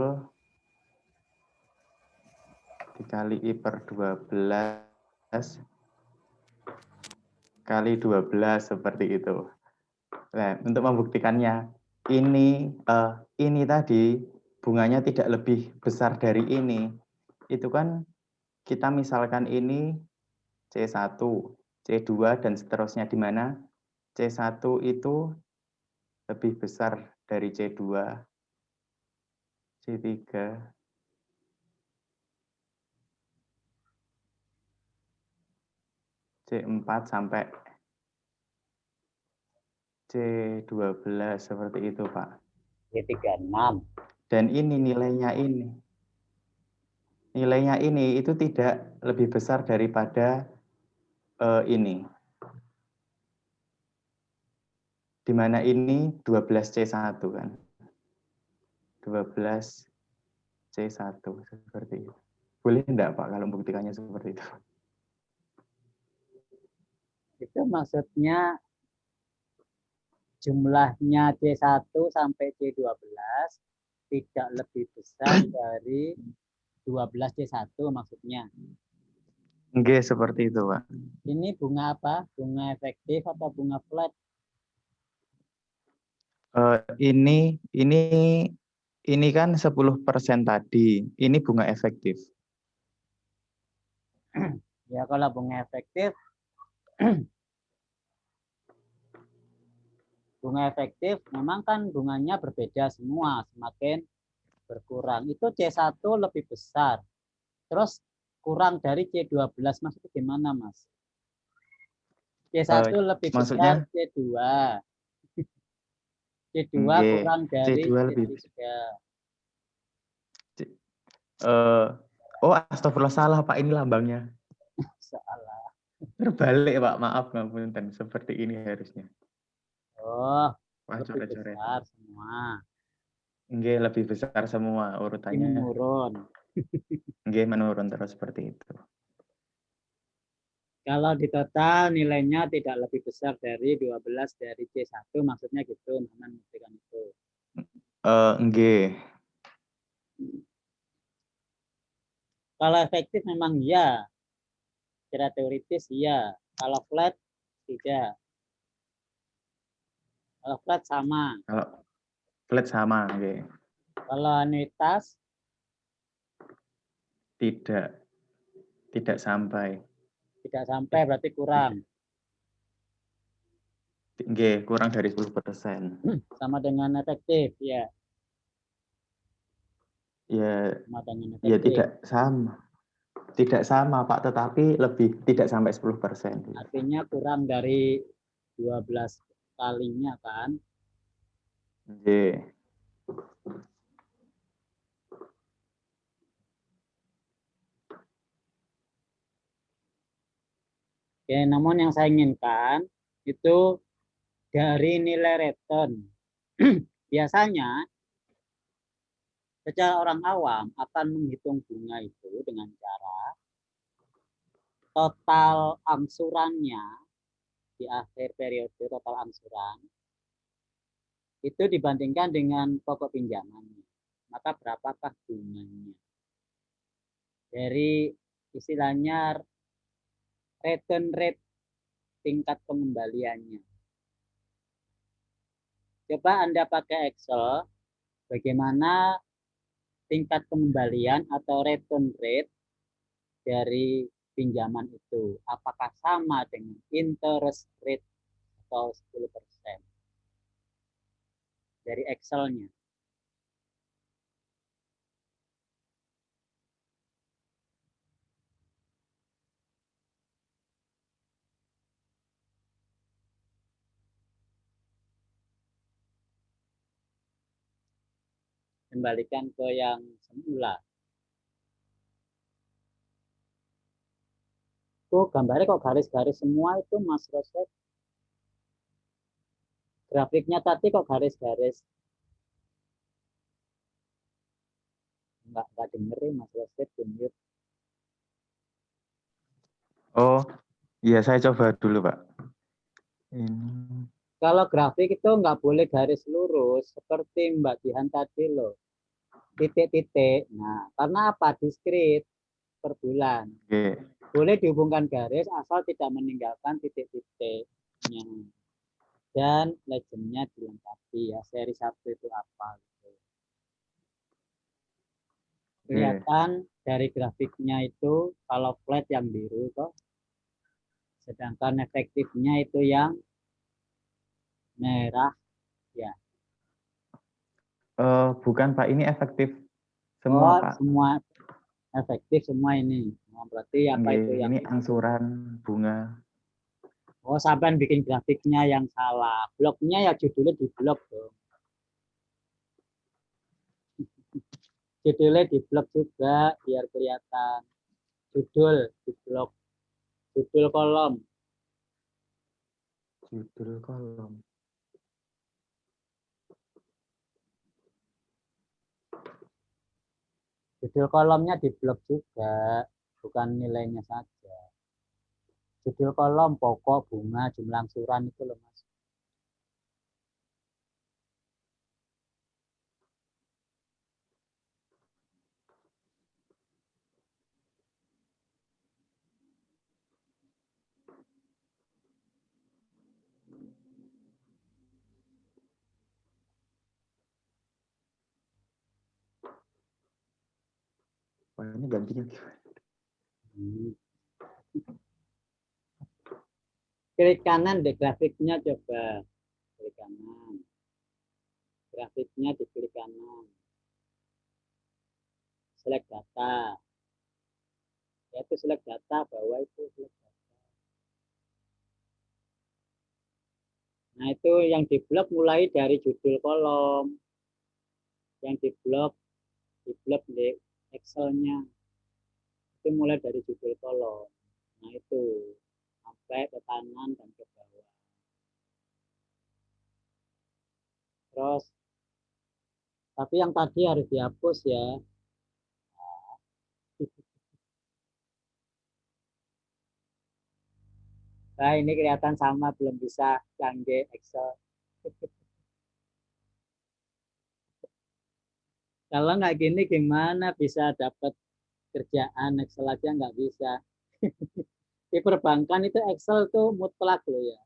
dikali I per 12 kali 12 seperti itu. Nah, untuk membuktikannya, ini tadi bunganya tidak lebih besar dari ini. Itu kan kita misalkan ini C1, C2, dan seterusnya, di mana C1 itu lebih besar dari C2, C3, C4 sampai C12 seperti itu, Pak. P36. Dan ini nilainya itu tidak lebih besar daripada ini. Di mana ini 12C1 kan. 12C1 seperti itu. Boleh enggak Pak kalau membuktikannya seperti itu? Itu maksudnya jumlahnya C1 sampai C12 tidak lebih besar dari 12C1 maksudnya. Oke, seperti itu, Pak. Ini bunga apa? Bunga efektif atau bunga flat? Ini kan 10% tadi. Ini bunga efektif. Ya kalau bunga efektif memang kan bunganya berbeda semua, semakin berkurang. Itu C1 lebih besar. Terus kurang dari C12 maksudnya gimana, Mas? C1 lebih maksudnya, besar C2. C2 oke, kurang dari C2 lebih C3. Oh, astagfirullah, salah Pak, ini lambangnya. Salah. Terbalik Pak, maaf ngapunten. Seperti ini harusnya. Oh, Wah, lebih coret-coret. besar semua. Nggih, lebih besar semua Ini urutannya. menurun. Nggih, menurun terus seperti itu. Kalau di total nilainya tidak lebih besar dari 12 dari C1, maksudnya gitu, mana membuktikan itu. Nggih. Kalau efektif memang iya. Secara teoritis iya. Kalau flat tidak. Kalau flat sama. Kalau flat sama, nggih. Kalau anuitas Tidak sampai. tidak sampai berarti kurang. Nggih, kurang dari 10%. Sama dengan efektif, ya. Ya, Sama dengan ya efektif. tidak sama. Tidak sama, Pak, tetapi lebih tidak sampai 10%. Artinya kurang dari 12 kalinya kan. Nggih. Oke, namun yang saya inginkan itu dari nilai return. Biasanya secara orang awam akan menghitung bunga itu dengan cara total angsurannya di akhir periode total angsuran itu dibandingkan dengan pokok pinjamannya. Maka berapakah bunganya? Dari istilahnya return rate, tingkat pengembaliannya. Coba Anda pakai Excel, bagaimana tingkat pengembalian atau return rate dari pinjaman itu. Apakah sama dengan interest rate atau 10% dari Excel-nya. Kembalikan ke yang semula. Tuh gambarnya kok garis-garis semua itu Mas Roset. Grafiknya tadi kok garis-garis. Enggak dengerin Mas Roset. Oh, iya saya coba dulu Pak. Ini. Kalau grafik itu nggak boleh garis lurus seperti Mbak Jihan tadi loh. Titik-titik. Nah, karena apa? Diskrit per bulan. Oke. Boleh dihubungkan garis asal tidak meninggalkan titik-titiknya. Dan legendnya dilengkapi ya. Seri 1 itu apa. Gitu. Kelihatan dari grafiknya itu kalau flat yang biru toh. Sedangkan efektifnya itu yang merah ya. Bukan Pak, ini efektif semua Pak. Semua efektif semua ini. Berarti apa itu yang ini angsuran bunga. Oh, sampai bikin grafiknya yang salah. Bloknya ya judulnya di blok dong. Judulnya di blok juga biar kelihatan. Judul di blok. Judul kolom. Judul kolom. Judul kolomnya di blok juga, bukan nilainya saja. Judul kolom pokok, bunga, jumlah angsuran itu loh Mas. Wah, ini gantinya gimana? Klik kanan di grafiknya coba. Klik kanan. Grafiknya di klik kanan. Select data. Yaitu select data, bawah itu select data. Nah, itu yang di blok mulai dari judul kolom. Yang di blok di Excel-nya. Itu mulai dari judul kolom. Nah, itu sampai ke kanan dan ke bawah. Terus, tapi yang tadi harus dihapus ya. Nah, ini kelihatan sama, belum bisa canggih Excel. Kalau nggak gini gimana bisa dapat kerjaan Excel aja nggak bisa. Di perbankan itu Excel tuh mutlak loh ya.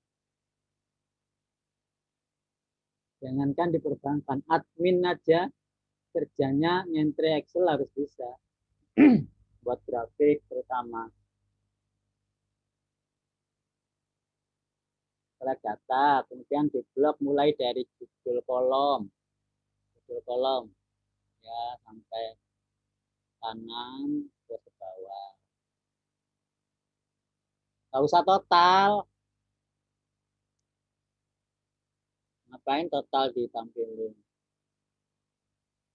Jangankan di perbankan, admin aja kerjanya ngentri Excel harus bisa. Buat grafik terutama. Select data, kemudian di blok mulai dari judul kolom. Judul kolom. Ya, sampai kanan ke bawah. Nggak usah total. Ngapain total ditampilin?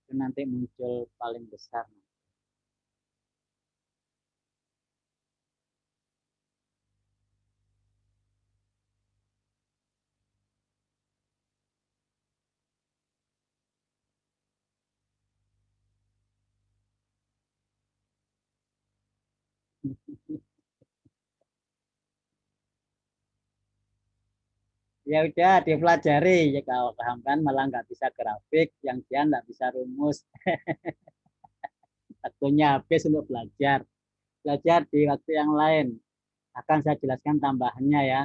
Itu nanti muncul paling besar. Ya udah dipelajari ya, kalau paham kan malah nggak bisa grafik, yang dia nggak bisa rumus. Waktunya habis untuk belajar. belajar di waktu yang lain. Akan saya jelaskan tambahannya ya.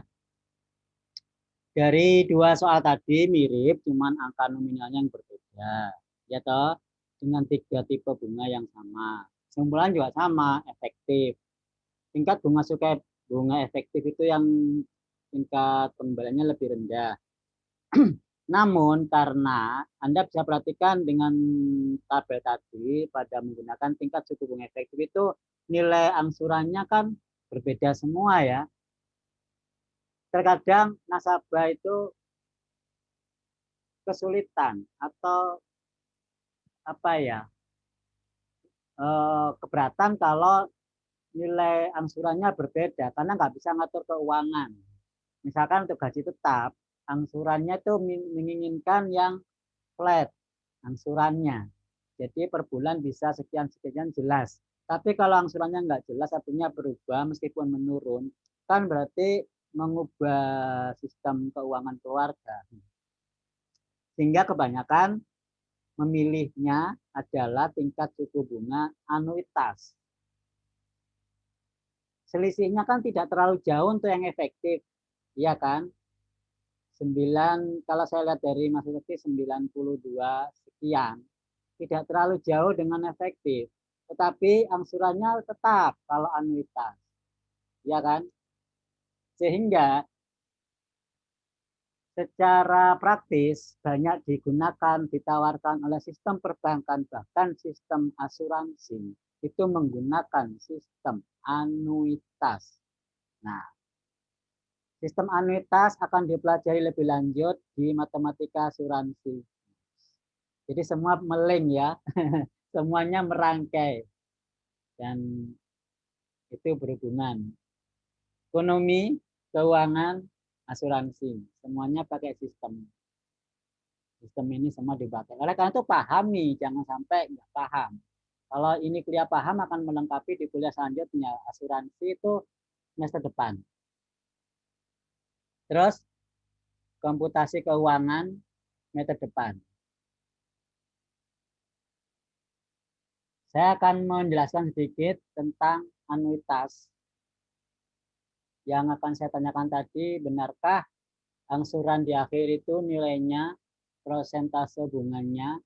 Dari dua soal tadi mirip, cuman angka nominalnya yang berbeda. Ya toh, dengan 3 tipe bunga yang sama. Kesimpulan juga sama, efektif. Tingkat bunga efektif itu yang tingkat pengembaliannya lebih rendah. Namun karena Anda bisa perhatikan dengan tabel tadi pada menggunakan tingkat suku bunga efektif itu nilai angsurannya kan berbeda semua ya. Terkadang nasabah itu kesulitan atau apa ya, keberatan kalau nilai angsurannya berbeda karena nggak bisa ngatur keuangan. Misalkan untuk gaji tetap, angsurannya itu menginginkan yang flat angsurannya. Jadi per bulan bisa sekian-sekian jelas. Tapi kalau angsurannya nggak jelas artinya berubah meskipun menurun, kan berarti mengubah sistem keuangan keluarga. Sehingga kebanyakan memilihnya adalah tingkat suku bunga anuitas. Selisihnya kan tidak terlalu jauh untuk yang efektif, iya kan? 9, kalau saya lihat dari Mas Lutfi 92 sekian, tidak terlalu jauh dengan efektif. Tetapi angsurannya tetap kalau anuitas, ya kan? Sehingga secara praktis banyak digunakan, ditawarkan oleh sistem perbankan, bahkan sistem asuransi, itu menggunakan sistem anuitas. Nah, sistem anuitas akan dipelajari lebih lanjut di matematika asuransi. Jadi semua melink ya, semuanya merangkai. Dan itu berhubungan. Ekonomi, keuangan, asuransi, semuanya pakai sistem. Sistem ini semua dipakai. Oleh karena itu pahami, jangan sampai nggak paham. Kalau ini kuliah paham akan melengkapi di kuliah selanjutnya. Asuransi itu semester depan. Terus komputasi keuangan semester depan. Saya akan menjelaskan sedikit tentang anuitas. Yang akan saya tanyakan tadi, benarkah angsuran di akhir itu nilainya, persentase bunganya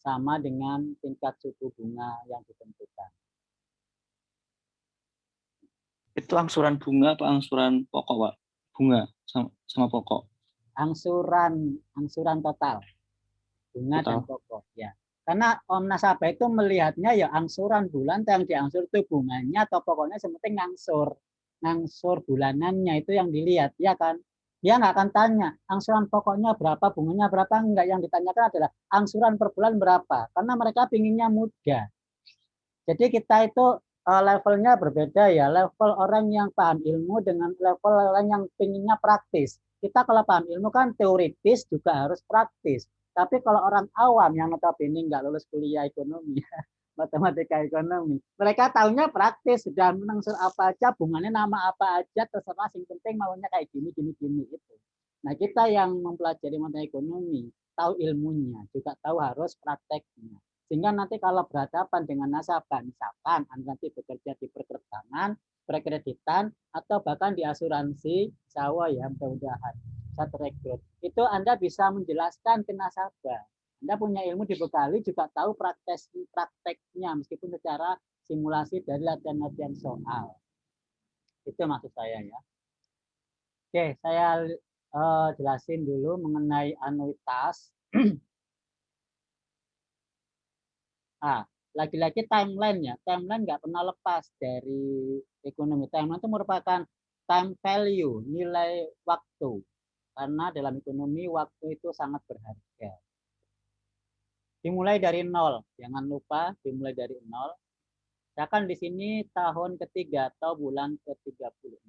sama dengan tingkat suku bunga yang ditentukan? Itu angsuran bunga apa angsuran pokok, Pak? Bunga sama pokok. Angsuran total. Bunga Total. dan pokok ya. Karena Om nasabah itu melihatnya ya angsuran bulan yang diangsur itu bunganya atau pokoknya sepenting ngangsur bulanannya itu yang dilihat ya kan. Dia nggak akan tanya angsuran pokoknya berapa, bunganya berapa, enggak. Yang ditanyakan adalah angsuran per bulan berapa, karena mereka pinginnya mudah. Jadi kita itu levelnya berbeda ya, level orang yang paham ilmu dengan level orang yang pinginnya praktis. Kita kalau paham ilmu kan teoritis juga harus praktis. Tapi kalau orang awam yang notabene nggak lulus kuliah ekonomi, matematika ekonomi, mereka tahunya praktis, sudah menangsur apa aja, bunganya nama apa aja, terserah, yang penting maunya kayak gini, gini itu. Nah kita yang mempelajari matematika ekonomi, tahu ilmunya, juga tahu harus prakteknya. Sehingga nanti kalau berhadapan dengan nasabah, misalkan Anda nanti bekerja di perkerbangan, perkreditan, atau bahkan di asuransi, Jawa ya, mudah-mudahan bisa terekrut. Itu Anda bisa menjelaskan ke nasabah. Anda punya ilmu dibekali juga tahu prakteknya meskipun secara simulasi dari latihan-latihan soal. Itu maksud saya ya. Oke, saya jelasin dulu mengenai anuitas. Lagi-lagi timeline ya. Timeline nggak pernah lepas dari ekonomi. Timeline itu merupakan time value, nilai waktu. Karena dalam ekonomi waktu itu sangat berharga. Dimulai dari nol, jangan lupa dimulai dari nol. Misalkan di sini tahun ketiga atau bulan ke-36.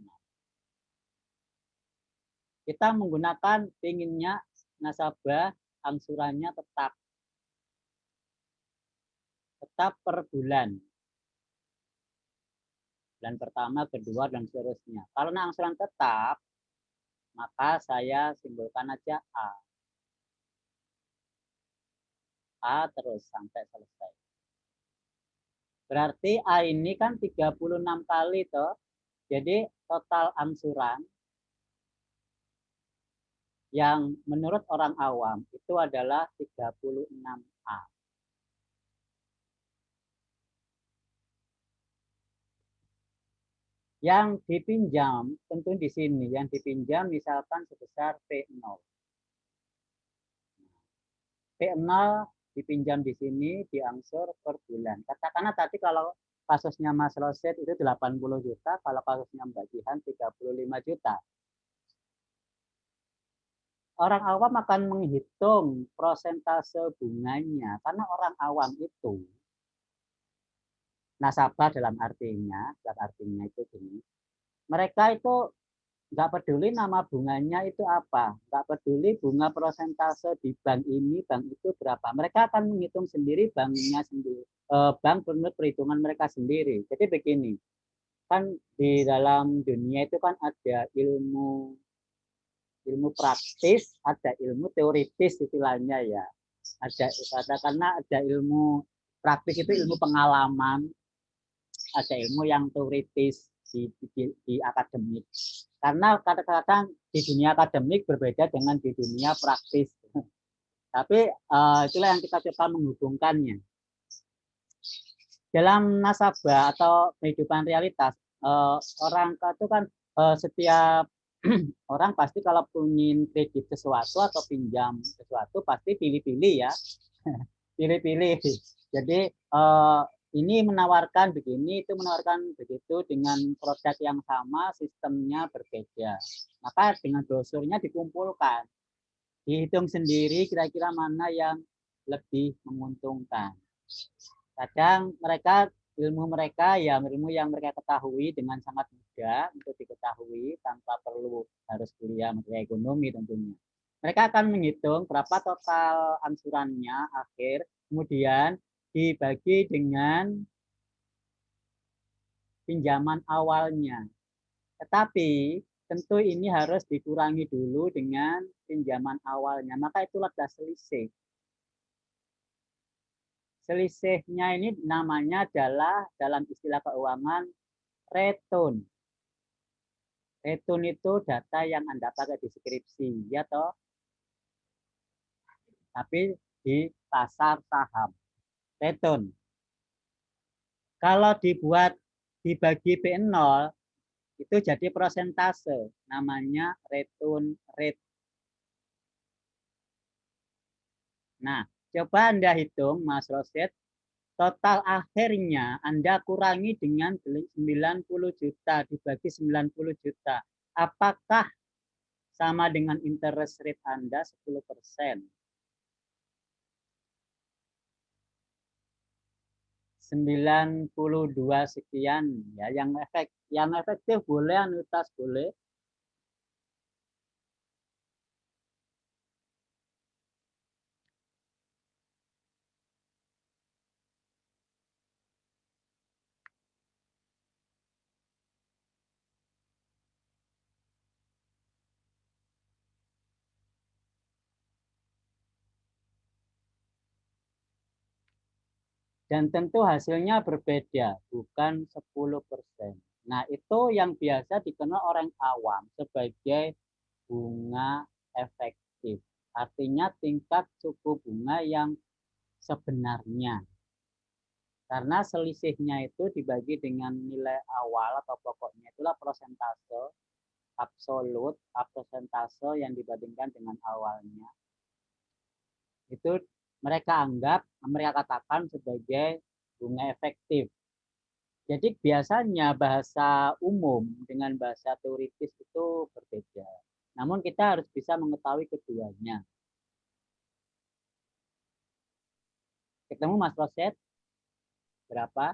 Kita menggunakan pinginnya nasabah angsurannya tetap per bulan. Bulan pertama, kedua, dan seterusnya. Kalau angsuran tetap, maka saya simbolkan aja A. A terus sampai selesai. Berarti A ini kan 36 kali toh. Jadi total angsuran yang menurut orang awam itu adalah 36A. Yang dipinjam tentu di sini, yang dipinjam misalkan sebesar P0. P0 dipinjam di sini diangsur per bulan. Katakanlah tadi kalau kasusnya Mas Roset itu 80 juta, kalau kasusnya Mbak Jihan 35 juta. Orang awam akan menghitung prosentase bunganya, karena orang awam itu nasabah dalam artinya itu gini, mereka itu nggak peduli nama bunganya itu apa, nggak peduli bunga prosentase di bank ini, bank itu berapa. Mereka akan menghitung sendiri banknya sendiri, bank menurut perhitungan mereka sendiri. Jadi begini, kan di dalam dunia itu kan ada ilmu praktis, ada ilmu teoritis istilahnya ya. Ada karena ada ilmu praktis itu ilmu pengalaman, ada ilmu yang teoritis di akademik. Karena kadang-kadang di dunia akademik berbeda dengan di dunia praktis. Tapi itulah yang kita coba menghubungkannya. Dalam nasabah atau kehidupan realitas, orang itu kan setiap orang pasti kalau punya kredit sesuatu atau pinjam sesuatu pasti pilih-pilih ya. Pilih-pilih. Jadi ini menawarkan begini, itu menawarkan begitu, dengan produk yang sama, sistemnya berbeda. Maka dengan brosurnya dikumpulkan, dihitung sendiri kira-kira mana yang lebih menguntungkan. Kadang ilmu yang mereka ketahui dengan sangat mudah untuk diketahui tanpa perlu harus kuliah materi ekonomi tentunya. Mereka akan menghitung berapa total angsurannya akhir, kemudian dibagi dengan pinjaman awalnya. Tetapi tentu ini harus dikurangi dulu dengan pinjaman awalnya. Maka itulah selisih. Selisihnya ini namanya adalah dalam istilah keuangan return. Return itu data yang Anda pakai di skripsi, ya toh? Tapi di pasar saham. Return. Kalau dibuat dibagi P0 itu jadi persentase, namanya return rate. Nah, coba Anda hitung Mas Roset, total akhirnya Anda kurangi dengan 90 juta dibagi 90 juta. Apakah sama dengan interest rate Anda 10%? 92 sekian ya, yang efektif boleh, anuitas boleh. Dan tentu hasilnya berbeda, bukan 10%. Nah, itu yang biasa dikenal orang awam sebagai bunga efektif. Artinya tingkat suku bunga yang sebenarnya. Karena selisihnya itu dibagi dengan nilai awal atau pokoknya, itulah persentase absolut, persentase yang dibandingkan dengan awalnya. Itu mereka katakan sebagai bunga efektif. Jadi biasanya bahasa umum dengan bahasa teoritis itu berbeda. Namun kita harus bisa mengetahui keduanya. Ketemu Mas Roset? Berapa?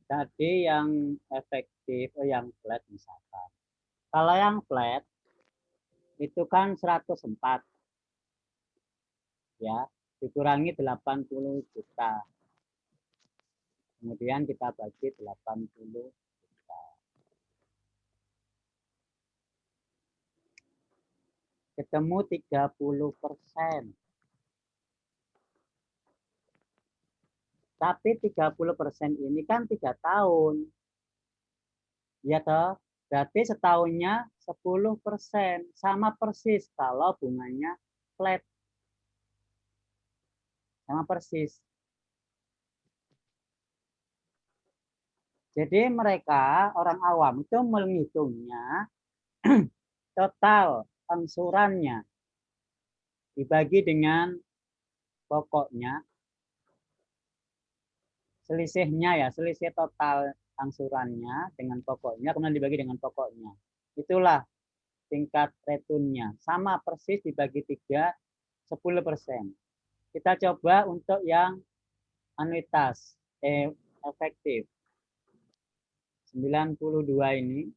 Tadi yang efektif, yang flat misalkan. Kalau yang flat, itu kan 104. Ya, dikurangi 80 juta. Kemudian kita bagi 80 juta. Ketemu 30%. Tapi 30% ini kan 3 tahun. Ya toh? Berarti setahunnya 10%. Sama persis kalau bunganya flat. Sama persis. Jadi mereka, orang awam itu menghitungnya total angsurannya dibagi dengan pokoknya, selisihnya ya, selisih total angsurannya dengan pokoknya, kemudian dibagi dengan pokoknya. Itulah tingkat returnnya. Sama persis dibagi 3, 10%. Kita coba untuk yang anuitas, efektif. 92 ini.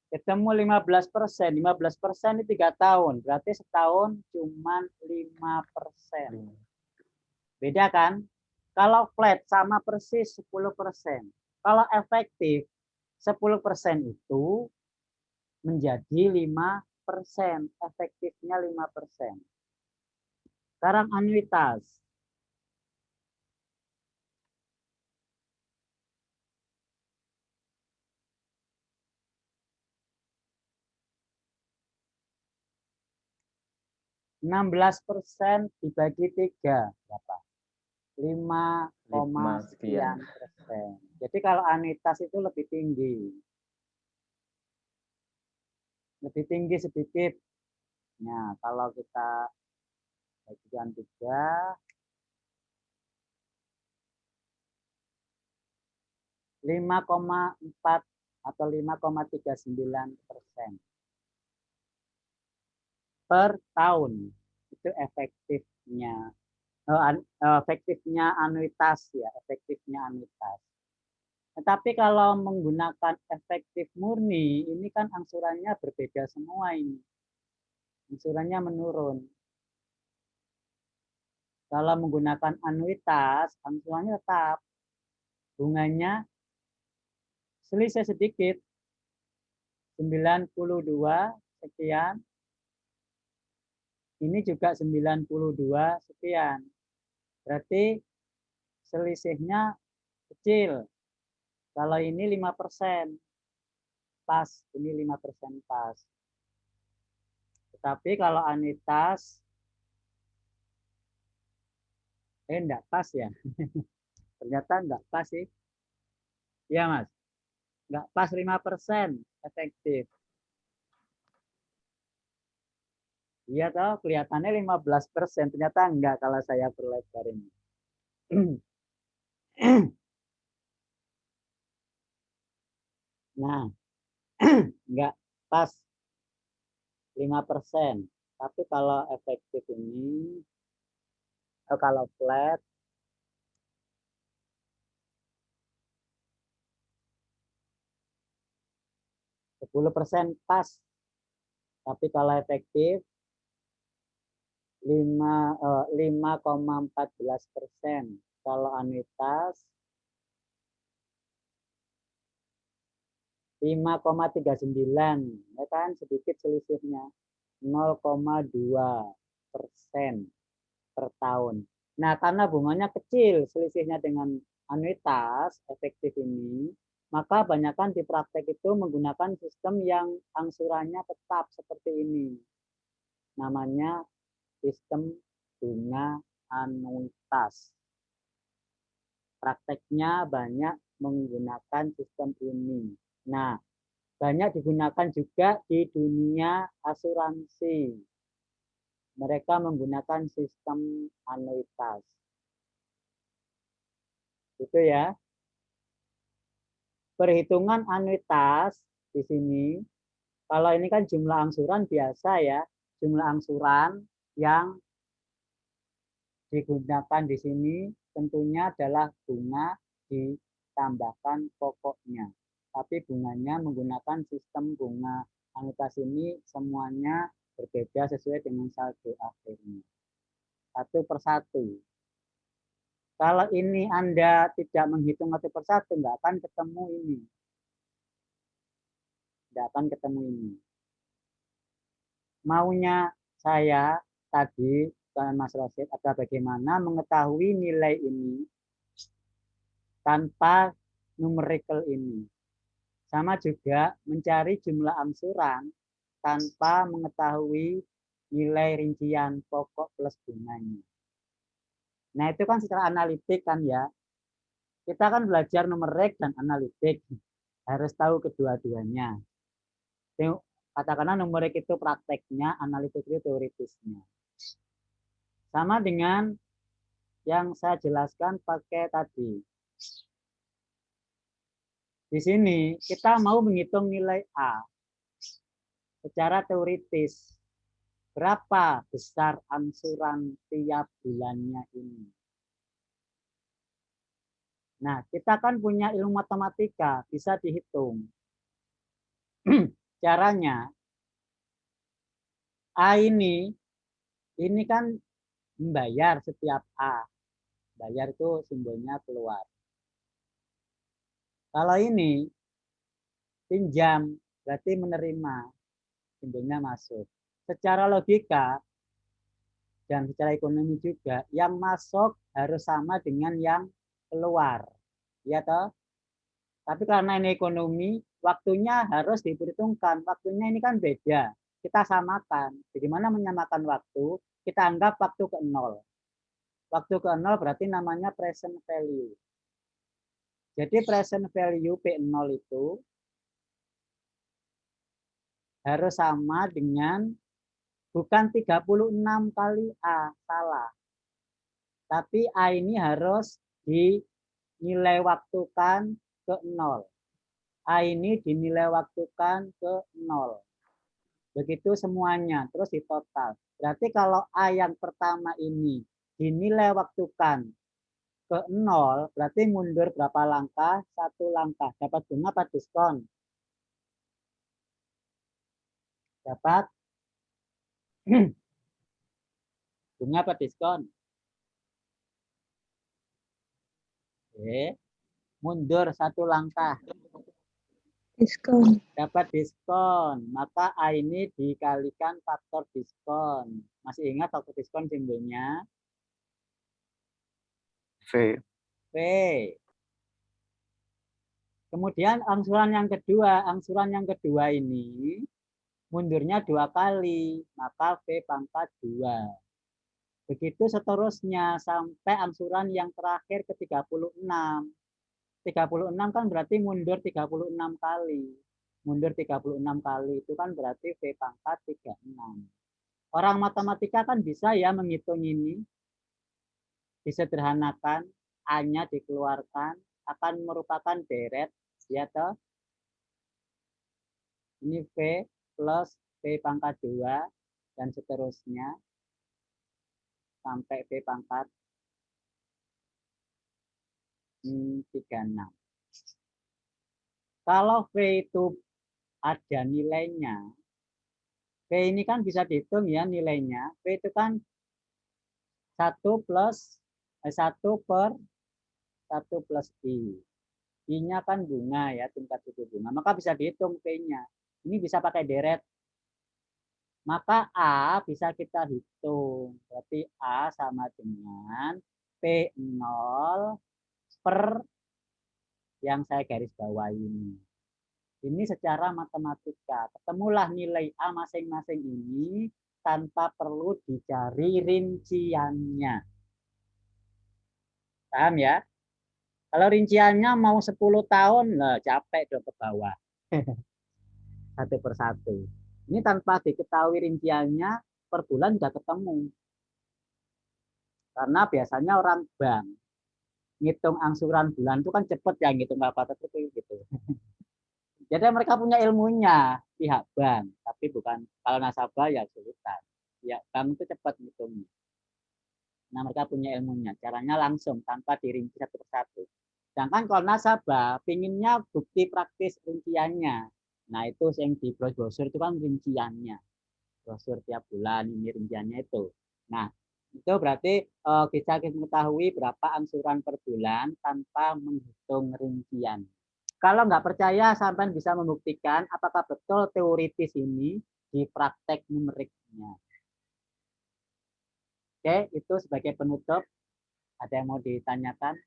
Ketemu 15%. 15% ini 3 tahun. Berarti setahun cuma 5%. Beda kan? Kalau flat sama persis 10%. Kalau efektif 10% itu menjadi 5%. Efektifnya 5%. Sekarang anuitas. %, dibagi 3 berapa? 5, sekian persen. Jadi kalau anuitas itu lebih tinggi. Lebih tinggi sedikit. Nah, kalau kita bagikan 3, 5,4 atau 5,39% per tahun. Itu efektifnya. Efektifnya anuitas ya, efektifnya anuitas. Tetapi kalau menggunakan efektif murni, ini kan angsurannya berbeda semua ini. Angsurannya menurun. Kalau menggunakan anuitas, angsurannya tetap. Bunganya selisih sedikit. 92 sekian. Ini juga 92 sekian. Berarti selisihnya kecil. Kalau ini 5%. Pas, ini 5% pas. Tetapi kalau anuitas, enggak pas ya. Ternyata enggak pas sih. Iya Mas. Enggak pas 5% efektif. Iya toh, kelihatannya 15%. Ternyata enggak kalau saya perlebar ini. Nah, enggak pas 5%. Tapi kalau efektif ini, kalau flat, %10 pas. Tapi kalau efektif 5,14%. Kalau anuitas 5,39, ya kan, sedikit selisihnya. 0,2% per tahun. Nah, karena bunganya kecil selisihnya dengan anuitas efektif ini, maka banyakkan di praktek itu menggunakan sistem yang angsurannya tetap seperti ini. Namanya sistem bunga anuitas. Prakteknya banyak menggunakan sistem ini. Nah, banyak digunakan juga di dunia asuransi. Mereka menggunakan sistem anuitas. Itu ya. Perhitungan anuitas di sini, kalau ini kan jumlah angsuran biasa ya, jumlah angsuran yang digunakan di sini tentunya adalah bunga ditambahkan pokoknya. Tapi bunganya menggunakan sistem bunga anuitas ini semuanya berbeda sesuai dengan saldo akhirnya. Satu persatu. Kalau ini Anda tidak menghitung satu persatu, nggak akan ketemu ini. Nggak akan ketemu ini. Maunya saya tadi, Mas Rosid, adalah bagaimana mengetahui nilai ini tanpa numerical ini. Sama juga mencari jumlah angsuran tanpa mengetahui nilai rincian pokok plus bunganya. Nah, itu kan secara analitik kan ya. Kita kan belajar numerik dan analitik. Harus tahu kedua-duanya. Katakanlah numerik itu prakteknya, analitik itu teoritisnya. Sama dengan yang saya jelaskan pakai tadi. Di sini kita mau menghitung nilai A secara teoritis. Berapa besar angsuran tiap bulannya ini? Nah, kita kan punya ilmu matematika, bisa dihitung. Caranya, A ini kan membayar setiap A. Bayar itu simbolnya keluar. Kalau ini pinjam, berarti menerima, simbolnya masuk. Secara logika dan secara ekonomi juga, yang masuk harus sama dengan yang keluar. Ya toh? Tapi karena ini ekonomi, waktunya harus diperhitungkan. Waktunya ini kan beda. Kita samakan. Bagaimana menyamakan waktu? Kita anggap waktu ke 0. Waktu ke 0 berarti namanya present value. Jadi present value P0 itu harus sama dengan bukan 36 kali A, salah. Tapi A ini harus dinilai waktukan ke 0. A ini dinilai waktukan ke 0. Begitu semuanya, terus ditotal. Berarti kalau A yang pertama ini dinilai waktukan ke 0, berarti mundur berapa langkah? 1 langkah. Dapat bunga apa diskon? Dapat bunga apa diskon? Oke. Mundur 1 langkah. Diskon. Dapat diskon. Maka A ini dikalikan faktor diskon. Masih ingat faktor diskon simbolnya? V. V. Kemudian angsuran yang kedua ini mundurnya 2 kali, maka V pangkat 2. Begitu seterusnya sampai angsuran yang terakhir ke 36. 36 kan berarti mundur 36 kali. Mundur 36 kali itu kan berarti V pangkat 36. Orang matematika kan bisa ya menghitung ini. Disederhanakan, A-nya dikeluarkan, akan merupakan deret, ya toh? Ini V plus V pangkat 2 dan seterusnya sampai V pangkat 36. Kalau V itu ada nilainya, V ini kan bisa dihitung ya nilainya. V itu kan 1 per 1 plus I. I-nya kan bunga ya, tingkat suku bunga. Maka bisa dihitung V-nya. Ini bisa pakai deret. Maka A bisa kita hitung. Berarti A sama dengan P0 per yang saya garis bawah ini. Ini secara matematika. Ketemulah nilai A masing-masing ini tanpa perlu dicari rinciannya. Paham ya? Kalau rinciannya mau 10 tahun, lah capek dong ke bawah. Satu persatu. Ini tanpa diketahui rinciannya, per bulan sudah ketemu. Karena biasanya orang bank ngitung angsuran bulan itu kan cepet ya ngitung apa seperti gitu. Jadi mereka punya ilmunya pihak bank, tapi bukan kalau nasabah ya sulitan. Ya bank itu cepat ngitungnya. Nah mereka punya ilmunya, caranya langsung tanpa dirinci satu persatu. Sedangkan kalau nasabah pinginnya bukti praktis rinciannya. Nah, itu yang di brosur itu kan rinciannya. Brosur tiap bulan ini rinciannya itu. Nah, itu berarti bisa kita mengetahui berapa angsuran per bulan tanpa menghitung rincian. Kalau nggak percaya, sampai bisa membuktikan apakah betul teoritis ini di praktek numeriknya. Oke, itu sebagai penutup. Ada yang mau ditanyakan?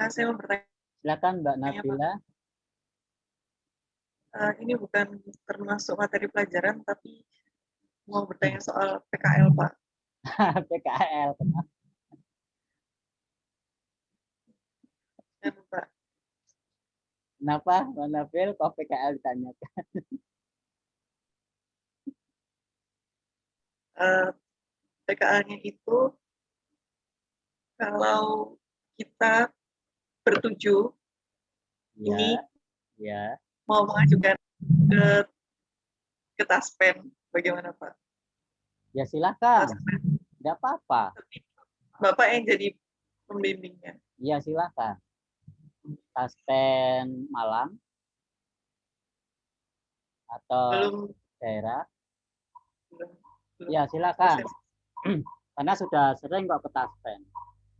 Saya mau bertanya, Silakan Mbak Pak. Nabila. Ini bukan termasuk materi pelajaran, tapi mau bertanya soal PKL, Pak. PKL. Dan, Pak, Kenapa Mbak Nabil kok PKL ditanyakan? PKL-nya itu kalau kita bertujuh ini Ya. mau mengajukan ke Taspen, bagaimana Pak? Ya silakan, Taspen. tidak apa-apa. Bapak yang jadi pembimbingnya. Ya silakan. Taspen Malang atau Belum. daerah. Belum. Ya silakan. Karena sudah sering kok ke Taspen,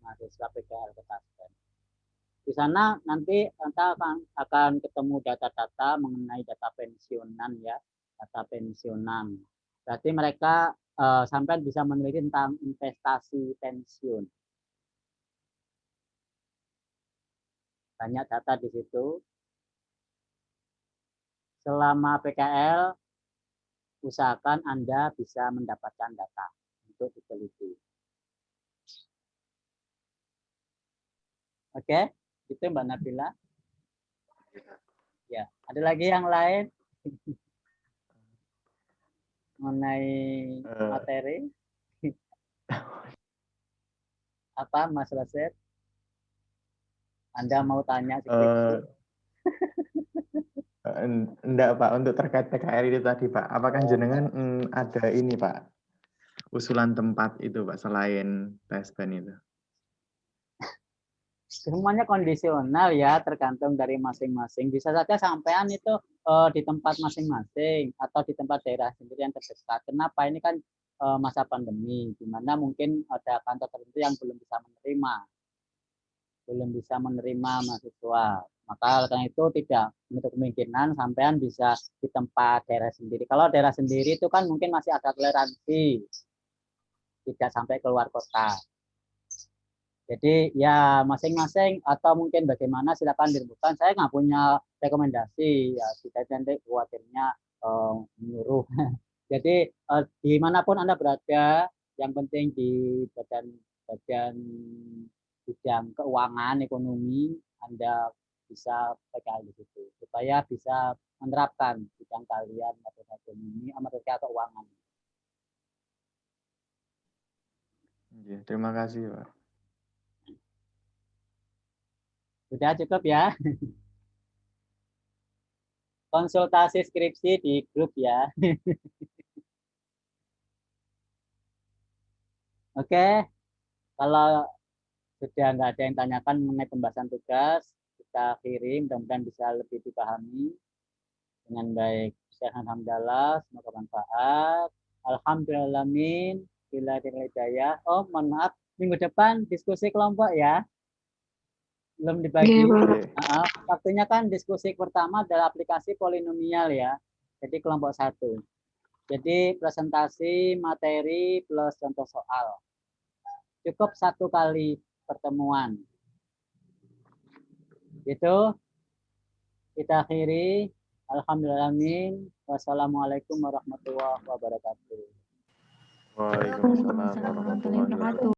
mahasiswa PKL ke Taspen. Di sana nanti kita akan ketemu data-data mengenai data pensiunan ya, data pensiunan. Berarti mereka sampai bisa meneliti tentang investasi pensiun. Banyak data di situ. Selama PKL, usahakan Anda bisa mendapatkan data untuk diteliti. Oke, itu Mbak Nabila. Ya, ada lagi yang lain mengenai materi? Apa Mas Rasid? Anda mau tanya sedikit? Enggak Pak, untuk terkait PKL itu tadi Pak, apakah jenengan ada ini Pak, usulan tempat itu Pak, selain Taspen itu? Semuanya kondisional ya, tergantung dari masing-masing. Bisa saja sampean itu di tempat masing-masing atau di tempat daerah sendiri yang terdekat. Kenapa? Ini kan masa pandemi, di mana mungkin ada kantor tertentu yang belum bisa menerima mahasiswa. Maka karena itu tidak menutup kemungkinan sampean bisa di tempat daerah sendiri. Kalau daerah sendiri itu kan mungkin masih ada toleransi, tidak sampai keluar kota. Jadi ya masing-masing atau mungkin bagaimana silakan diributkan. Saya nggak punya rekomendasi ya, kita nanti khawatirnya menyuruh. Jadi dimanapun Anda berada, yang penting di badan bidang keuangan ekonomi Anda bisa PKL di situ supaya bisa menerapkan bidang kalian materi ekonomi, materi keuangan. Terima kasih Pak. Sudah cukup ya. Konsultasi skripsi di grup ya. Oke, kalau sudah nggak ada yang tanyakan mengenai pembahasan tugas, kita kirim, mudah-mudahan bisa lebih dipahami dengan baik. Alhamdulillah, semoga bermanfaat. Alhamdulillahin, bila hidayah. Oh, mohon maaf, minggu depan diskusi kelompok ya. Belum dibagi. Waktunya kan diskusi pertama adalah aplikasi polinomial ya. Jadi kelompok 1. Jadi presentasi materi plus contoh soal. Cukup 1 kali pertemuan. Itu kita akhiri. Alhamdulillahin. Wassalamualaikum warahmatullahi wabarakatuh. Waalaikumsalam warahmatullahi wabarakatuh.